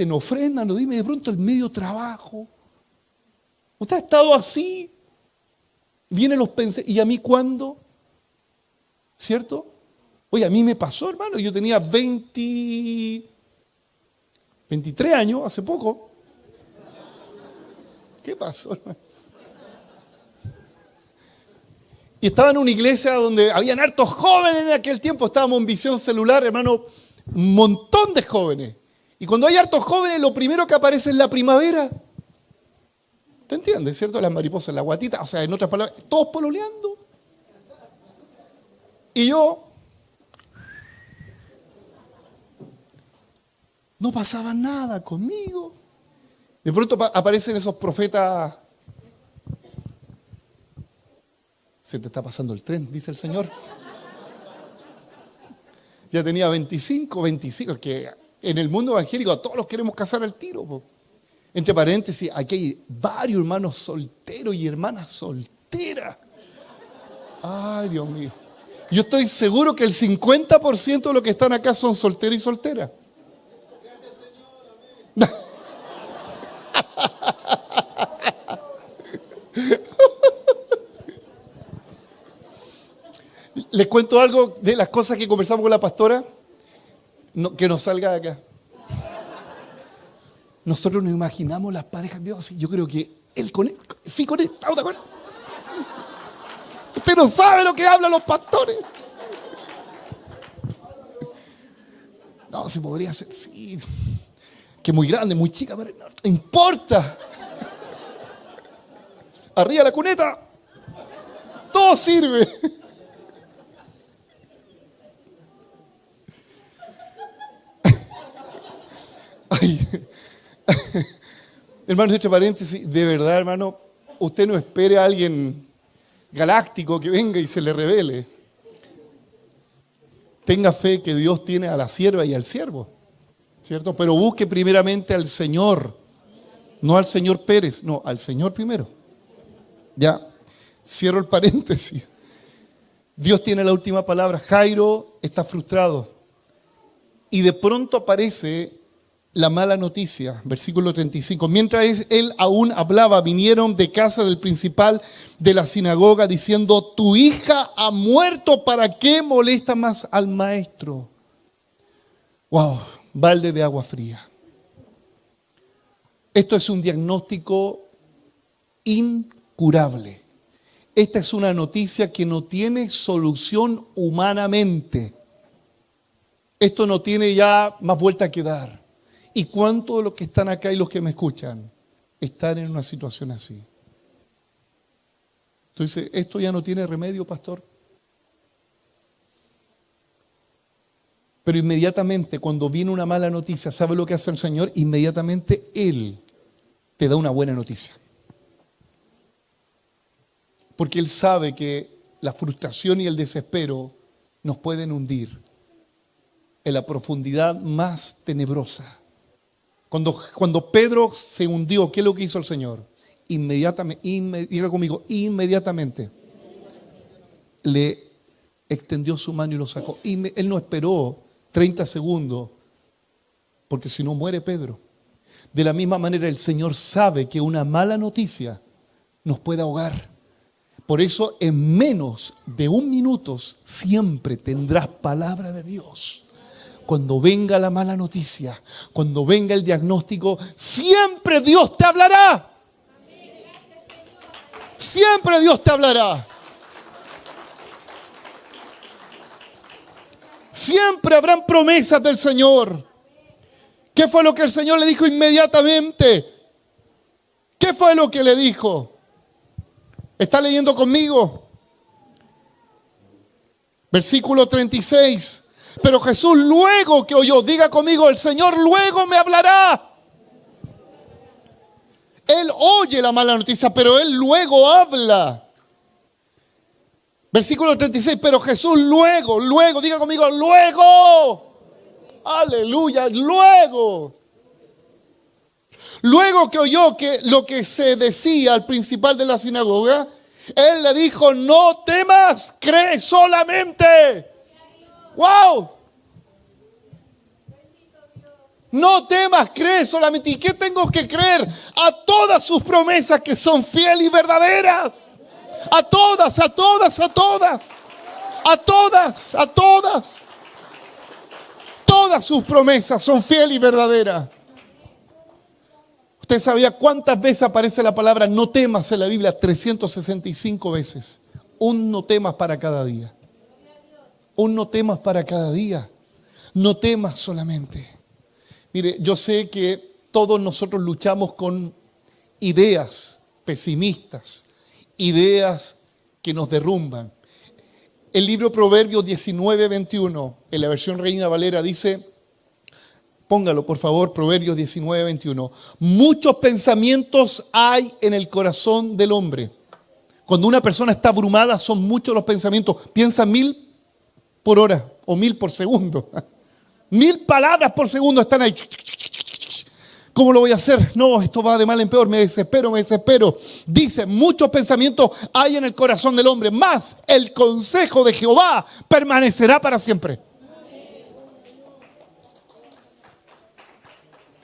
no ofrenda, no dime, de pronto el medio trabajo. ¿Usted ha estado así? Vienen los pensamientos, ¿y a mí cuándo? ¿Cierto? Oye, a mí me pasó, hermano, yo tenía 23 años, hace poco. ¿Qué pasó, hermano? Y estaba en una iglesia donde habían hartos jóvenes en aquel tiempo. Estábamos en Visión Celular, hermano, un montón de jóvenes. Y cuando hay hartos jóvenes, lo primero que aparece es la primavera. ¿Te entiendes, cierto? Las mariposas, la guatita, o sea, en otras palabras, todos pololeando. Y yo, no pasaba nada conmigo. De pronto aparecen esos profetas. Se te está pasando el tren, dice el Señor. Ya tenía 25, es que en el mundo evangélico a todos los queremos casar al tiro. Po. Entre paréntesis, aquí hay varios hermanos solteros y hermanas solteras. Ay, Dios mío. Yo estoy seguro que el 50% de los que están acá son solteros y solteras. Les cuento algo de las cosas que conversamos con la pastora. Que nos salga de acá. Nosotros nos imaginamos las parejas. Yo creo que él con él, sí con él, ¿estamos de acuerdo? Usted no sabe lo que hablan los pastores. No, se podría hacer, sí. Que muy grande, muy chica, pero no importa. Arriba la cuneta. Todo sirve. Ay. Hermano, entre paréntesis, de verdad, hermano, usted no espere a alguien galáctico que venga y se le revele. Tenga fe que Dios tiene a la sierva y al siervo, ¿cierto? Pero busque primeramente al Señor, no al señor Pérez, no, al Señor primero. Ya, cierro el paréntesis. Dios tiene la última palabra. Jairo está frustrado y de pronto aparece la mala noticia, versículo 35. Mientras él aún hablaba, vinieron de casa del principal de la sinagoga diciendo: tu hija ha muerto, ¿para qué molesta más al maestro? Wow, balde de agua fría. Esto es un diagnóstico incurable. Esta es una noticia que no tiene solución humanamente. Esto no tiene ya más vuelta que dar. ¿Y cuántos de los que están acá y los que me escuchan están en una situación así? Entonces, ¿esto ya no tiene remedio, pastor? Pero inmediatamente, cuando viene una mala noticia, ¿sabe lo que hace el Señor? Inmediatamente Él te da una buena noticia. Porque Él sabe que la frustración y el desespero nos pueden hundir en la profundidad más tenebrosa. Cuando Pedro se hundió, ¿qué es lo que hizo el Señor? Diga conmigo, inmediatamente le extendió su mano y lo sacó. Él no esperó 30 segundos, porque si no muere Pedro. De la misma manera, el Señor sabe que una mala noticia nos puede ahogar. Por eso, en menos de un minuto, siempre tendrás palabra de Dios. Cuando venga la mala noticia, cuando venga el diagnóstico, siempre Dios te hablará. Siempre Dios te hablará. Siempre habrán promesas del Señor. ¿Qué fue lo que el Señor le dijo inmediatamente? ¿Qué fue lo que le dijo? ¿Está leyendo conmigo? Versículo 36. Pero Jesús luego que oyó, diga conmigo, el Señor luego me hablará. Él oye la mala noticia, pero Él luego habla. Versículo 36, pero Jesús luego, diga conmigo, luego. Aleluya, luego. Luego que oyó que lo que se decía al principal de la sinagoga, Él le dijo: no temas, cree solamente. ¡Wow! No temas, cree solamente. ¿Y qué tengo que creer? A todas sus promesas que son fieles y verdaderas. A todas, a todas, a todas. A todas, a todas. Todas sus promesas son fieles y verdaderas. ¿Usted sabía cuántas veces aparece la palabra no temas en la Biblia? 365 veces. un no temas para cada día. Un no temas para cada día. No temas solamente. Mire, yo sé que todos nosotros luchamos con ideas pesimistas, ideas que nos derrumban. El libro Proverbios 19:21, en la versión Reina Valera, dice, póngalo por favor, Proverbios 19:21. Muchos pensamientos hay en el corazón del hombre. Cuando una persona está abrumada, son muchos los pensamientos. Piensa 1000 por hora o 1000 por segundo. 1000 palabras por segundo están ahí. ¿Cómo lo voy a hacer? No, esto va de mal en peor, me desespero, me desespero. Dice, muchos pensamientos hay en el corazón del hombre, mas el consejo de Jehová permanecerá para siempre.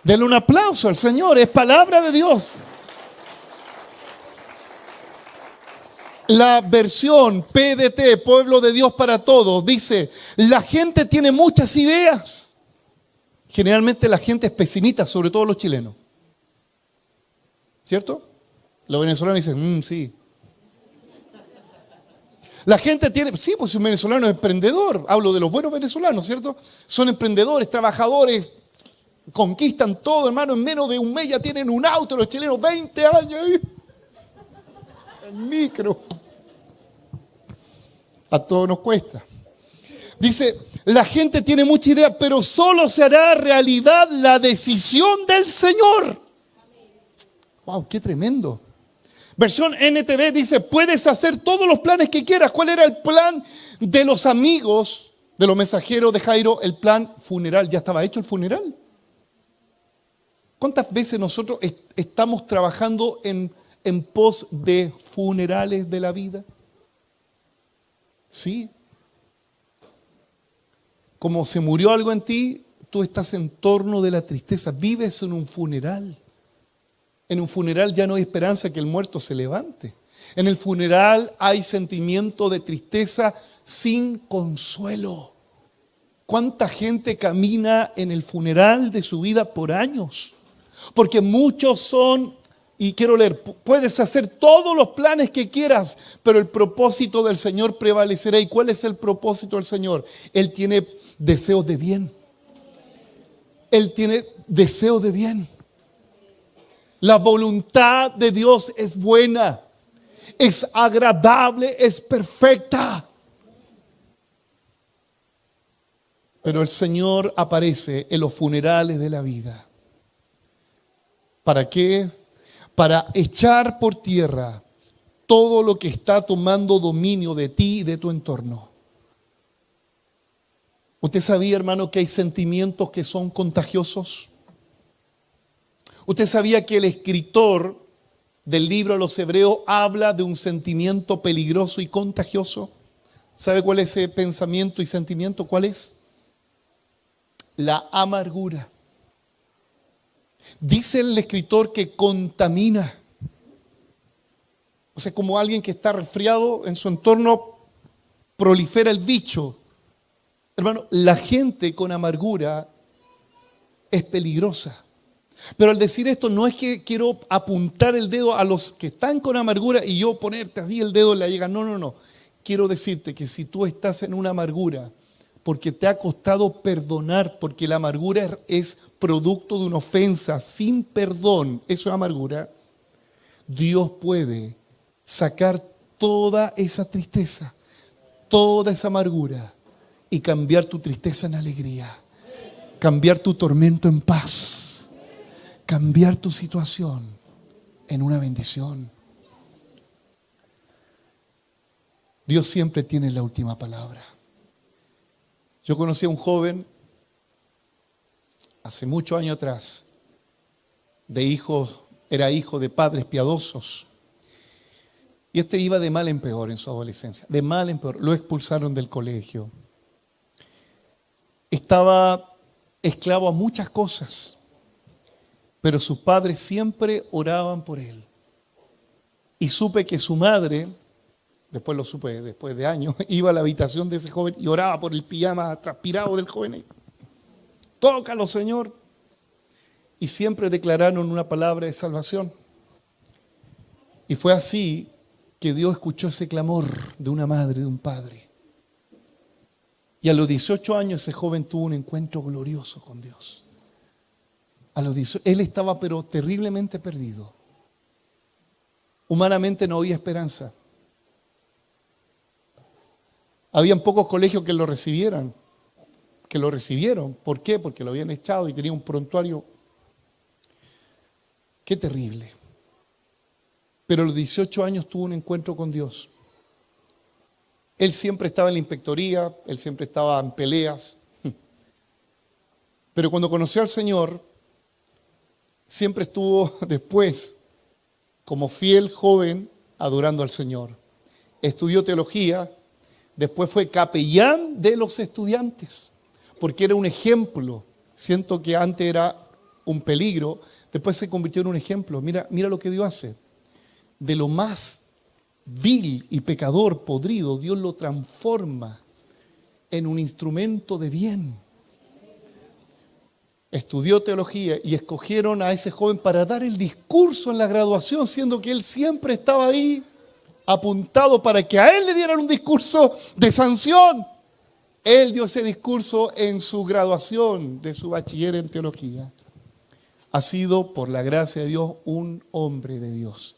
Denle un aplauso al Señor, es palabra de Dios. La versión PDT, Pueblo de Dios para Todos, dice, la gente tiene muchas ideas. Generalmente la gente es pesimista, sobre todo los chilenos. ¿Cierto? Los venezolanos dicen, sí. La gente tiene, sí, pues un venezolano es emprendedor. Hablo de los buenos venezolanos, ¿cierto? Son emprendedores, trabajadores, conquistan todo, hermano. En menos de un mes ya tienen un auto, los chilenos 20 años. El micro. A todos nos cuesta. Dice, la gente tiene mucha idea, pero solo se hará realidad la decisión del Señor. Wow, qué tremendo. Versión NTV dice, puedes hacer todos los planes que quieras. ¿Cuál era el plan de los amigos, de los mensajeros de Jairo? El plan funeral. ¿Ya estaba hecho el funeral? ¿Cuántas veces nosotros estamos trabajando en pos de funerales de la vida? Sí. Como se murió algo en ti, tú estás en torno de la tristeza. Vives en un funeral. En un funeral ya no hay esperanza que el muerto se levante. En el funeral hay sentimiento de tristeza sin consuelo. ¿Cuánta gente camina en el funeral de su vida por años? Porque muchos son, y quiero leer, puedes hacer todos los planes que quieras, pero el propósito del Señor prevalecerá. ¿Y cuál es el propósito del Señor? Él tiene deseos de bien. Él tiene deseos de bien. La voluntad de Dios es buena, es agradable, es perfecta. Pero el Señor aparece en los funerales de la vida. ¿Para qué? Para echar por tierra todo lo que está tomando dominio de ti y de tu entorno. ¿Usted sabía, hermano, que hay sentimientos que son contagiosos? ¿Usted sabía que el escritor del libro a los Hebreos habla de un sentimiento peligroso y contagioso? ¿Sabe cuál es ese pensamiento y sentimiento? ¿Cuál es? La amargura. Dice el escritor que contamina. O sea, como alguien que está resfriado, en su entorno prolifera el bicho. Hermano, la gente con amargura es peligrosa. Pero al decir esto no es que quiero apuntar el dedo a los que están con amargura y yo ponerte así el dedo en la llaga. No, no, no. Quiero decirte que si tú estás en una amargura porque te ha costado perdonar, porque la amargura es producto de una ofensa sin perdón, eso es amargura, Dios puede sacar toda esa tristeza, toda esa amargura y cambiar tu tristeza en alegría, cambiar tu tormento en paz, cambiar tu situación en una bendición. Dios siempre tiene la última palabra. Yo conocí a un joven hace muchos años atrás, era hijo de padres piadosos. Y este iba de mal en peor en su adolescencia, de mal en peor. Lo expulsaron del colegio. Estaba esclavo a muchas cosas, pero sus padres siempre oraban por él. Y supe que su madre, después lo supe después de años, iba a la habitación de ese joven y oraba por el pijama transpirado del joven. Tócalo, Señor. Y siempre declararon una palabra de salvación. Y fue así que Dios escuchó ese clamor de una madre, de un padre. Y a los 18 años ese joven tuvo un encuentro glorioso con Dios. A los 18, él estaba pero terriblemente perdido. Humanamente no había esperanza. Habían pocos colegios que lo recibieran, que lo recibieron. ¿Por qué? Porque lo habían echado y tenía un prontuario. Qué terrible. Pero a los 18 años tuvo un encuentro con Dios. Él siempre estaba en la inspectoría, él siempre estaba en peleas. Pero cuando conoció al Señor, siempre estuvo después como fiel joven adorando al Señor. Estudió teología, después fue capellán de los estudiantes, porque era un ejemplo. Siento que antes era un peligro, después se convirtió en un ejemplo. Mira lo que Dios hace. De lo más vil y pecador, podrido, Dios lo transforma en un instrumento de bien. Estudió teología y escogieron a ese joven para dar el discurso en la graduación, siendo que él siempre estaba ahí apuntado para que a él le dieran un discurso de sanción. Él dio ese discurso en su graduación de su bachiller en teología. Ha sido, por la gracia de Dios, un hombre de Dios.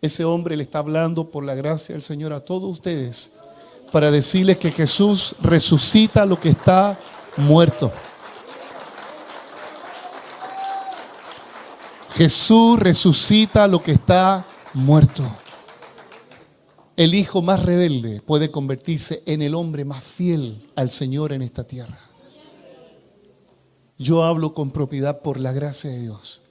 Ese hombre le está hablando por la gracia del Señor a todos ustedes para decirles que Jesús resucita lo que está muerto. Jesús resucita lo que está muerto. El hijo más rebelde puede convertirse en el hombre más fiel al Señor en esta tierra. Yo hablo con propiedad por la gracia de Dios.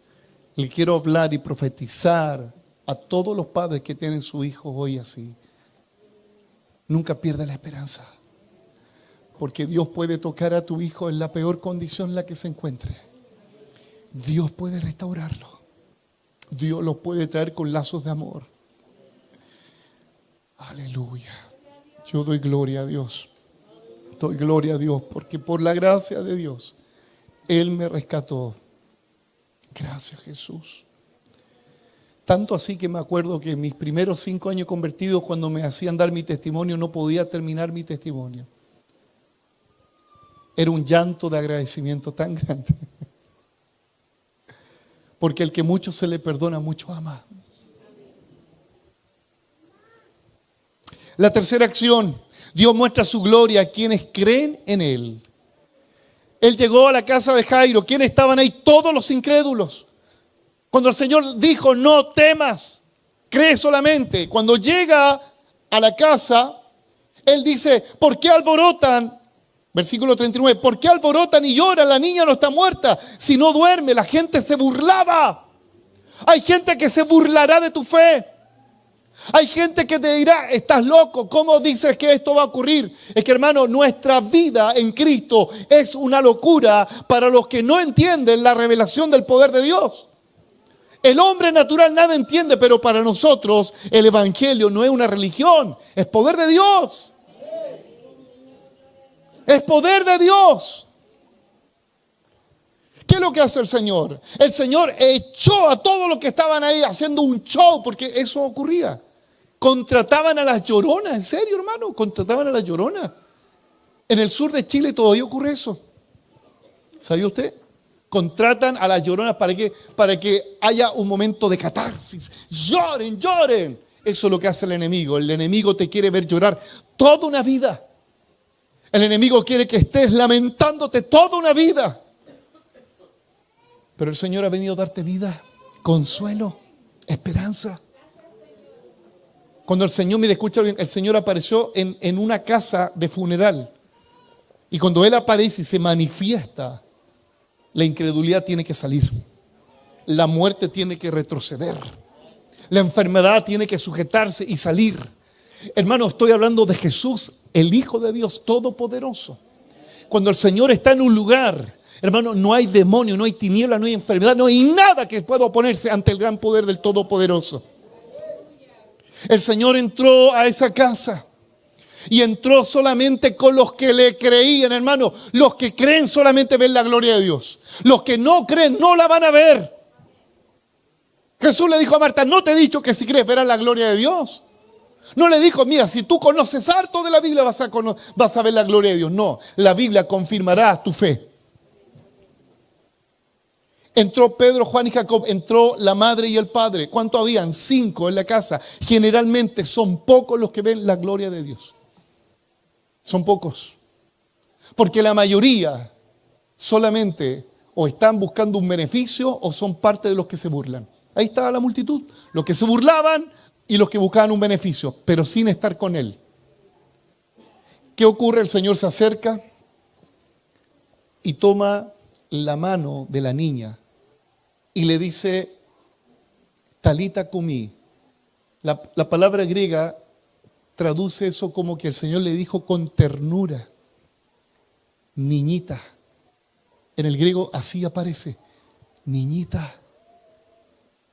Le quiero hablar y profetizar a todos los padres que tienen sus hijos hoy así. Nunca pierda la esperanza, porque Dios puede tocar a tu hijo en la peor condición en la que se encuentre. Dios puede restaurarlo. Dios lo puede traer con lazos de amor. Aleluya. Yo doy gloria a Dios. Doy gloria a Dios porque por la gracia de Dios Él me rescató. Gracias, Jesús. Tanto así que me acuerdo que en mis primeros 5 años convertidos, cuando me hacían dar mi testimonio, no podía terminar mi testimonio. Era un llanto de agradecimiento tan grande. Porque el que mucho se le perdona, mucho ama. La tercera acción, Dios muestra su gloria a quienes creen en Él. Él llegó a la casa de Jairo. ¿Quiénes estaban ahí? Todos los incrédulos. Cuando el Señor dijo, no temas, cree solamente. Cuando llega a la casa, Él dice, ¿por qué alborotan? Versículo 39, ¿por qué alborotan y lloran? La niña no está muerta, si no duerme. La gente se burlaba. Hay gente que se burlará de tu fe. Hay gente que te dirá, estás loco, ¿cómo dices que esto va a ocurrir? Es que, hermano, nuestra vida en Cristo es una locura para los que no entienden la revelación del poder de Dios. El hombre natural nada entiende, pero para nosotros el evangelio no es una religión, es poder de Dios. Es poder de Dios. ¿Qué es lo que hace el Señor? El Señor echó a todos los que estaban ahí haciendo un show, porque eso ocurría. Contrataban a las lloronas, en serio, hermano, contrataban a las lloronas. En el sur de Chile todavía ocurre eso. ¿Sabía usted? Contratan a las lloronas para que haya un momento de catarsis. Lloren, lloren. Eso es lo que hace el enemigo. El enemigo te quiere ver llorar toda una vida. El enemigo quiere que estés lamentándote toda una vida. Pero el Señor ha venido a darte vida, consuelo, esperanza. Cuando el Señor, mire, escucha bien, el Señor apareció en una casa de funeral. Y cuando Él aparece y se manifiesta, la incredulidad tiene que salir. La muerte tiene que retroceder. La enfermedad tiene que sujetarse y salir. Hermano, estoy hablando de Jesús, el Hijo de Dios Todopoderoso. Cuando el Señor está en un lugar, hermano, no hay demonio, no hay tiniebla, no hay enfermedad, no hay nada que pueda oponerse ante el gran poder del Todopoderoso. El Señor entró a esa casa y entró solamente con los que le creían, hermano. Los que creen solamente ven la gloria de Dios. Los que no creen no la van a ver. Jesús le dijo a Marta, ¿no te he dicho que si crees verás la gloria de Dios? No le dijo, mira, si tú conoces harto de la Biblia vas a ver la gloria de Dios. No, la Biblia confirmará tu fe. Entró Pedro, Juan y Jacob, entró la madre y el padre. ¿Cuánto habían? 5 en la casa. Generalmente son pocos los que ven la gloria de Dios. Son pocos. Porque la mayoría solamente o están buscando un beneficio o son parte de los que se burlan. Ahí estaba la multitud. Los que se burlaban y los que buscaban un beneficio, pero sin estar con Él. ¿Qué ocurre? El Señor se acerca y toma la mano de la niña y le dice, Talita cumi. La palabra griega traduce eso como que el Señor le dijo con ternura, niñita. En el griego así aparece, niñita.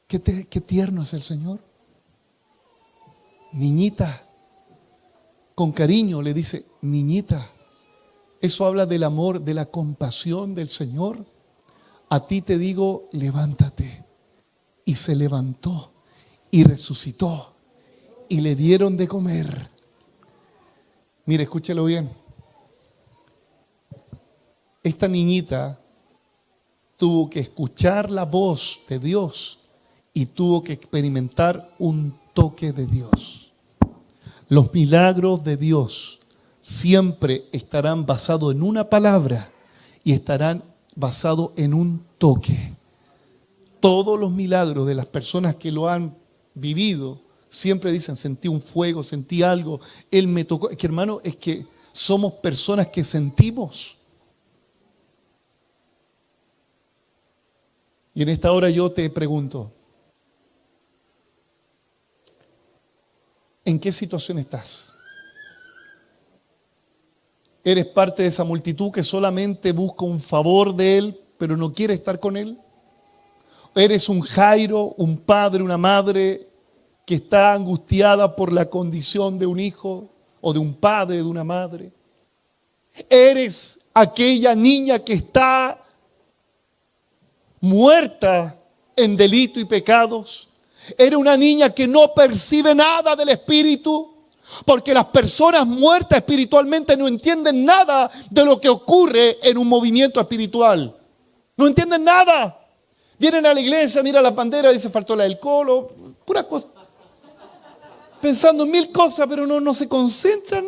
Qué tierno es el Señor. Niñita. Con cariño le dice, niñita. Eso habla del amor, de la compasión del Señor. A ti te digo, levántate. Y se levantó y resucitó y le dieron de comer. Mire, escúchelo bien. Esta niñita tuvo que escuchar la voz de Dios y tuvo que experimentar un toque de Dios. Los milagros de Dios siempre estarán basados en una palabra y estarán basados en un toque. Todos los milagros de las personas que lo han vivido siempre dicen, sentí un fuego, sentí algo, Él me tocó. Es que, hermano, es que somos personas que sentimos. Y en esta hora yo te pregunto, ¿en qué situación estás? ¿Eres parte de esa multitud que solamente busca un favor de Él, pero no quiere estar con Él? ¿Eres un Jairo, un padre, una madre que está angustiada por la condición de un hijo o de un padre, de una madre? ¿Eres aquella niña que está muerta en delito y pecados? ¿Eres una niña que no percibe nada del Espíritu? Porque las personas muertas espiritualmente no entienden nada de lo que ocurre en un movimiento espiritual. No entienden nada. Vienen a la iglesia, mira la bandera, dice faltó la del colo, pura cosa. Pensando en 1000 cosas, pero no se concentran.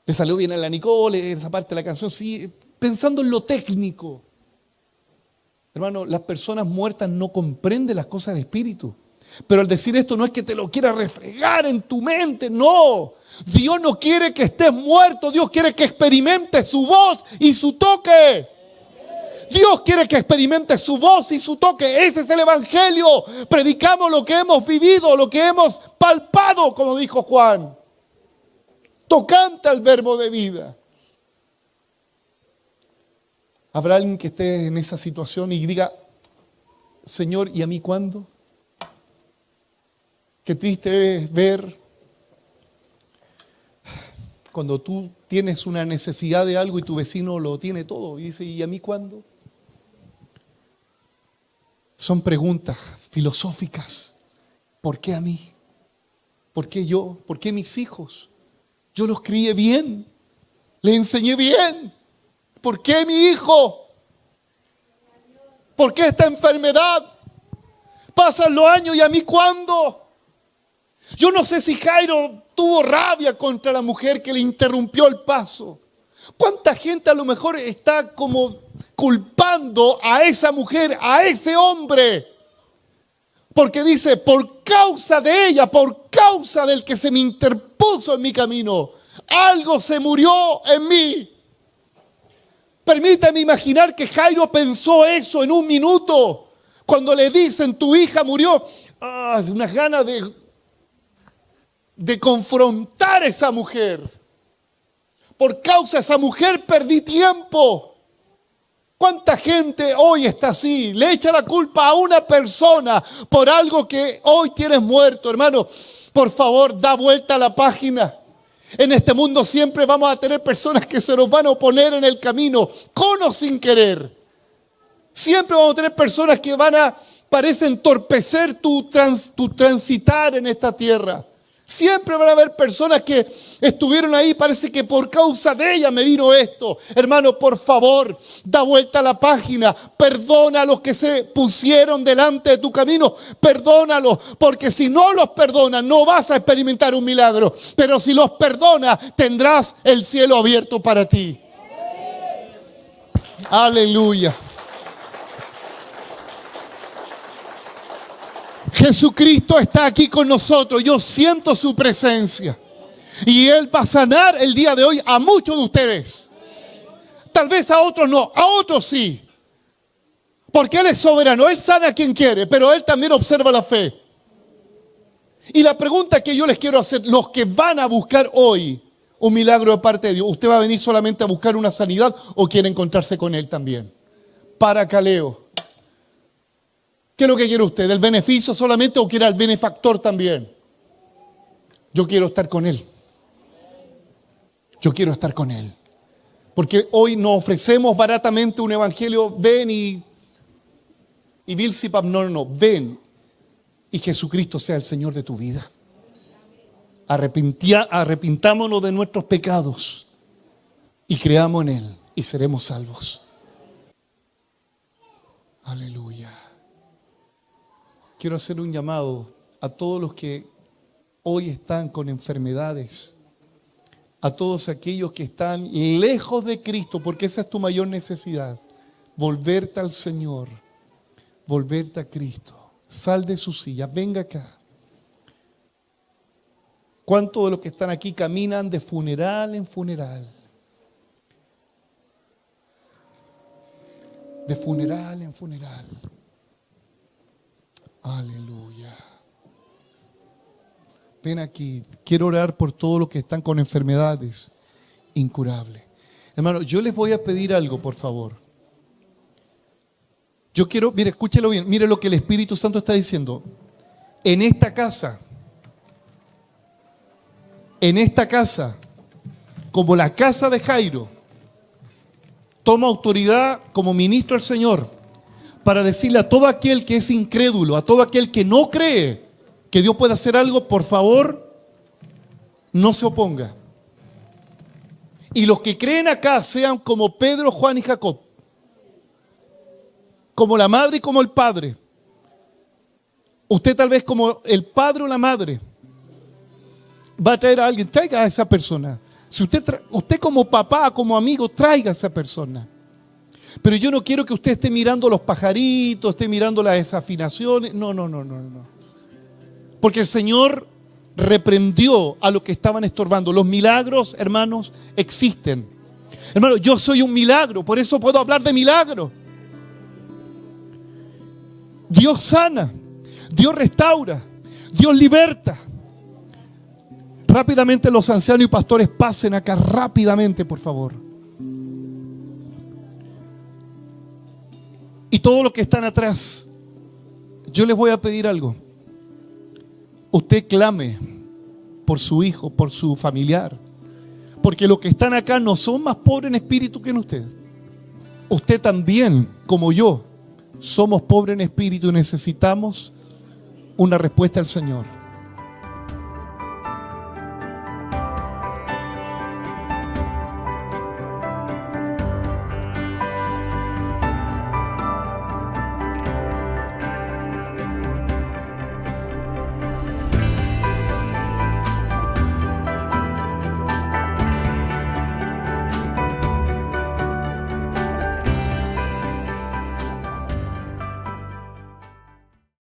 Le salió bien a la Nicole, esa parte de la canción, sí, pensando en lo técnico. Hermano, las personas muertas no comprenden las cosas del Espíritu. Pero al decir esto no es que te lo quiera refregar en tu mente, no. Dios no quiere que estés muerto, Dios quiere que experimentes su voz y su toque. Dios quiere que experimentes su voz y su toque. Ese es el Evangelio. Predicamos lo que hemos vivido, lo que hemos palpado, como dijo Juan. Tocante al verbo de vida. ¿Habrá alguien que esté en esa situación y diga, Señor, ¿y a mí cuándo? Qué triste es ver cuando tú tienes una necesidad de algo y tu vecino lo tiene todo. Y dice, ¿y a mí cuándo? Son preguntas filosóficas. ¿Por qué a mí? ¿Por qué yo? ¿Por qué mis hijos? Yo los crié bien, les enseñé bien. ¿Por qué mi hijo? ¿Por qué esta enfermedad? Pasan los años y a mí ¿cuándo? Yo no sé si Jairo tuvo rabia contra la mujer que le interrumpió el paso. ¿Cuánta gente a lo mejor está como culpando a esa mujer, a ese hombre? Porque dice, por causa de ella, por causa del que se me interpuso en mi camino, algo se murió en mí. Permítame imaginar que Jairo pensó eso en un minuto. Cuando le dicen, tu hija murió, unas ganas de confrontar a esa mujer. Por causa de esa mujer perdí tiempo. ¿Cuánta gente hoy está así? Le echa la culpa a una persona por algo que hoy tienes muerto. Hermano, por favor, da vuelta a la página. En este mundo siempre vamos a tener personas que se nos van a oponer en el camino, con o sin querer. Siempre vamos a tener personas que van a parece entorpecer tu transitar en esta tierra. Siempre van a haber personas que estuvieron ahí, parece que por causa de ella me vino esto. Hermano, por favor, da vuelta a la página, perdona a los que se pusieron delante de tu camino, perdónalos, porque si no los perdonas no vas a experimentar un milagro, pero si los perdonas tendrás el cielo abierto para ti. Aleluya. Jesucristo está aquí con nosotros. Yo siento su presencia. Y Él va a sanar el día de hoy a muchos de ustedes. Tal vez a otros no, a otros sí. Porque Él es soberano. Él sana a quien quiere, pero Él también observa la fe. Y la pregunta que yo les quiero hacer, los que van a buscar hoy un milagro de parte de Dios, ¿usted va a venir solamente a buscar una sanidad o quiere encontrarse con Él también? Paracaleo. ¿Qué es lo que quiere usted? ¿El beneficio solamente o quiere al benefactor también? Yo quiero estar con Él. Yo quiero estar con Él. Porque hoy nos ofrecemos baratamente un evangelio. Ven y Vilsipap. No. Ven y Jesucristo sea el Señor de tu vida. Arrepintámonos de nuestros pecados y creamos en Él y seremos salvos. Aleluya. Quiero hacer un llamado a todos los que hoy están con enfermedades, a todos aquellos que están lejos de Cristo, porque esa es tu mayor necesidad. Volverte al Señor, volverte a Cristo. Sal de su silla, venga acá. ¿Cuántos de los que están aquí caminan de funeral en funeral? De funeral en funeral. Aleluya. Ven aquí. Quiero orar por todos los que están con enfermedades incurables. Hermano, yo les voy a pedir algo, por favor. Yo quiero, mire, escúchelo bien. Mire lo que el Espíritu Santo está diciendo. En esta casa, como la casa de Jairo, toma autoridad como ministro del Señor para decirle a todo aquel que es incrédulo, a todo aquel que no cree que Dios puede hacer algo, por favor, no se oponga. Y los que creen acá sean como Pedro, Juan y Jacob, como la madre y como el padre. Usted tal vez como el padre o la madre va a traer a alguien, traiga a esa persona. Si usted como papá, como amigo, traiga a esa persona. Pero yo no quiero que usted esté mirando los pajaritos, esté mirando las desafinaciones. No. Porque el Señor reprendió a los que estaban estorbando. Los milagros, hermanos, existen. Hermano, yo soy un milagro, por eso puedo hablar de milagro. Dios sana, Dios restaura, Dios liberta. Rápidamente los ancianos y pastores pasen acá, rápidamente, por favor. Y todos los que están atrás, yo les voy a pedir algo. Usted clame por su hijo, por su familiar. Porque los que están acá no son más pobres en espíritu que en usted. Usted también, como yo, somos pobres en espíritu y necesitamos una respuesta del Señor.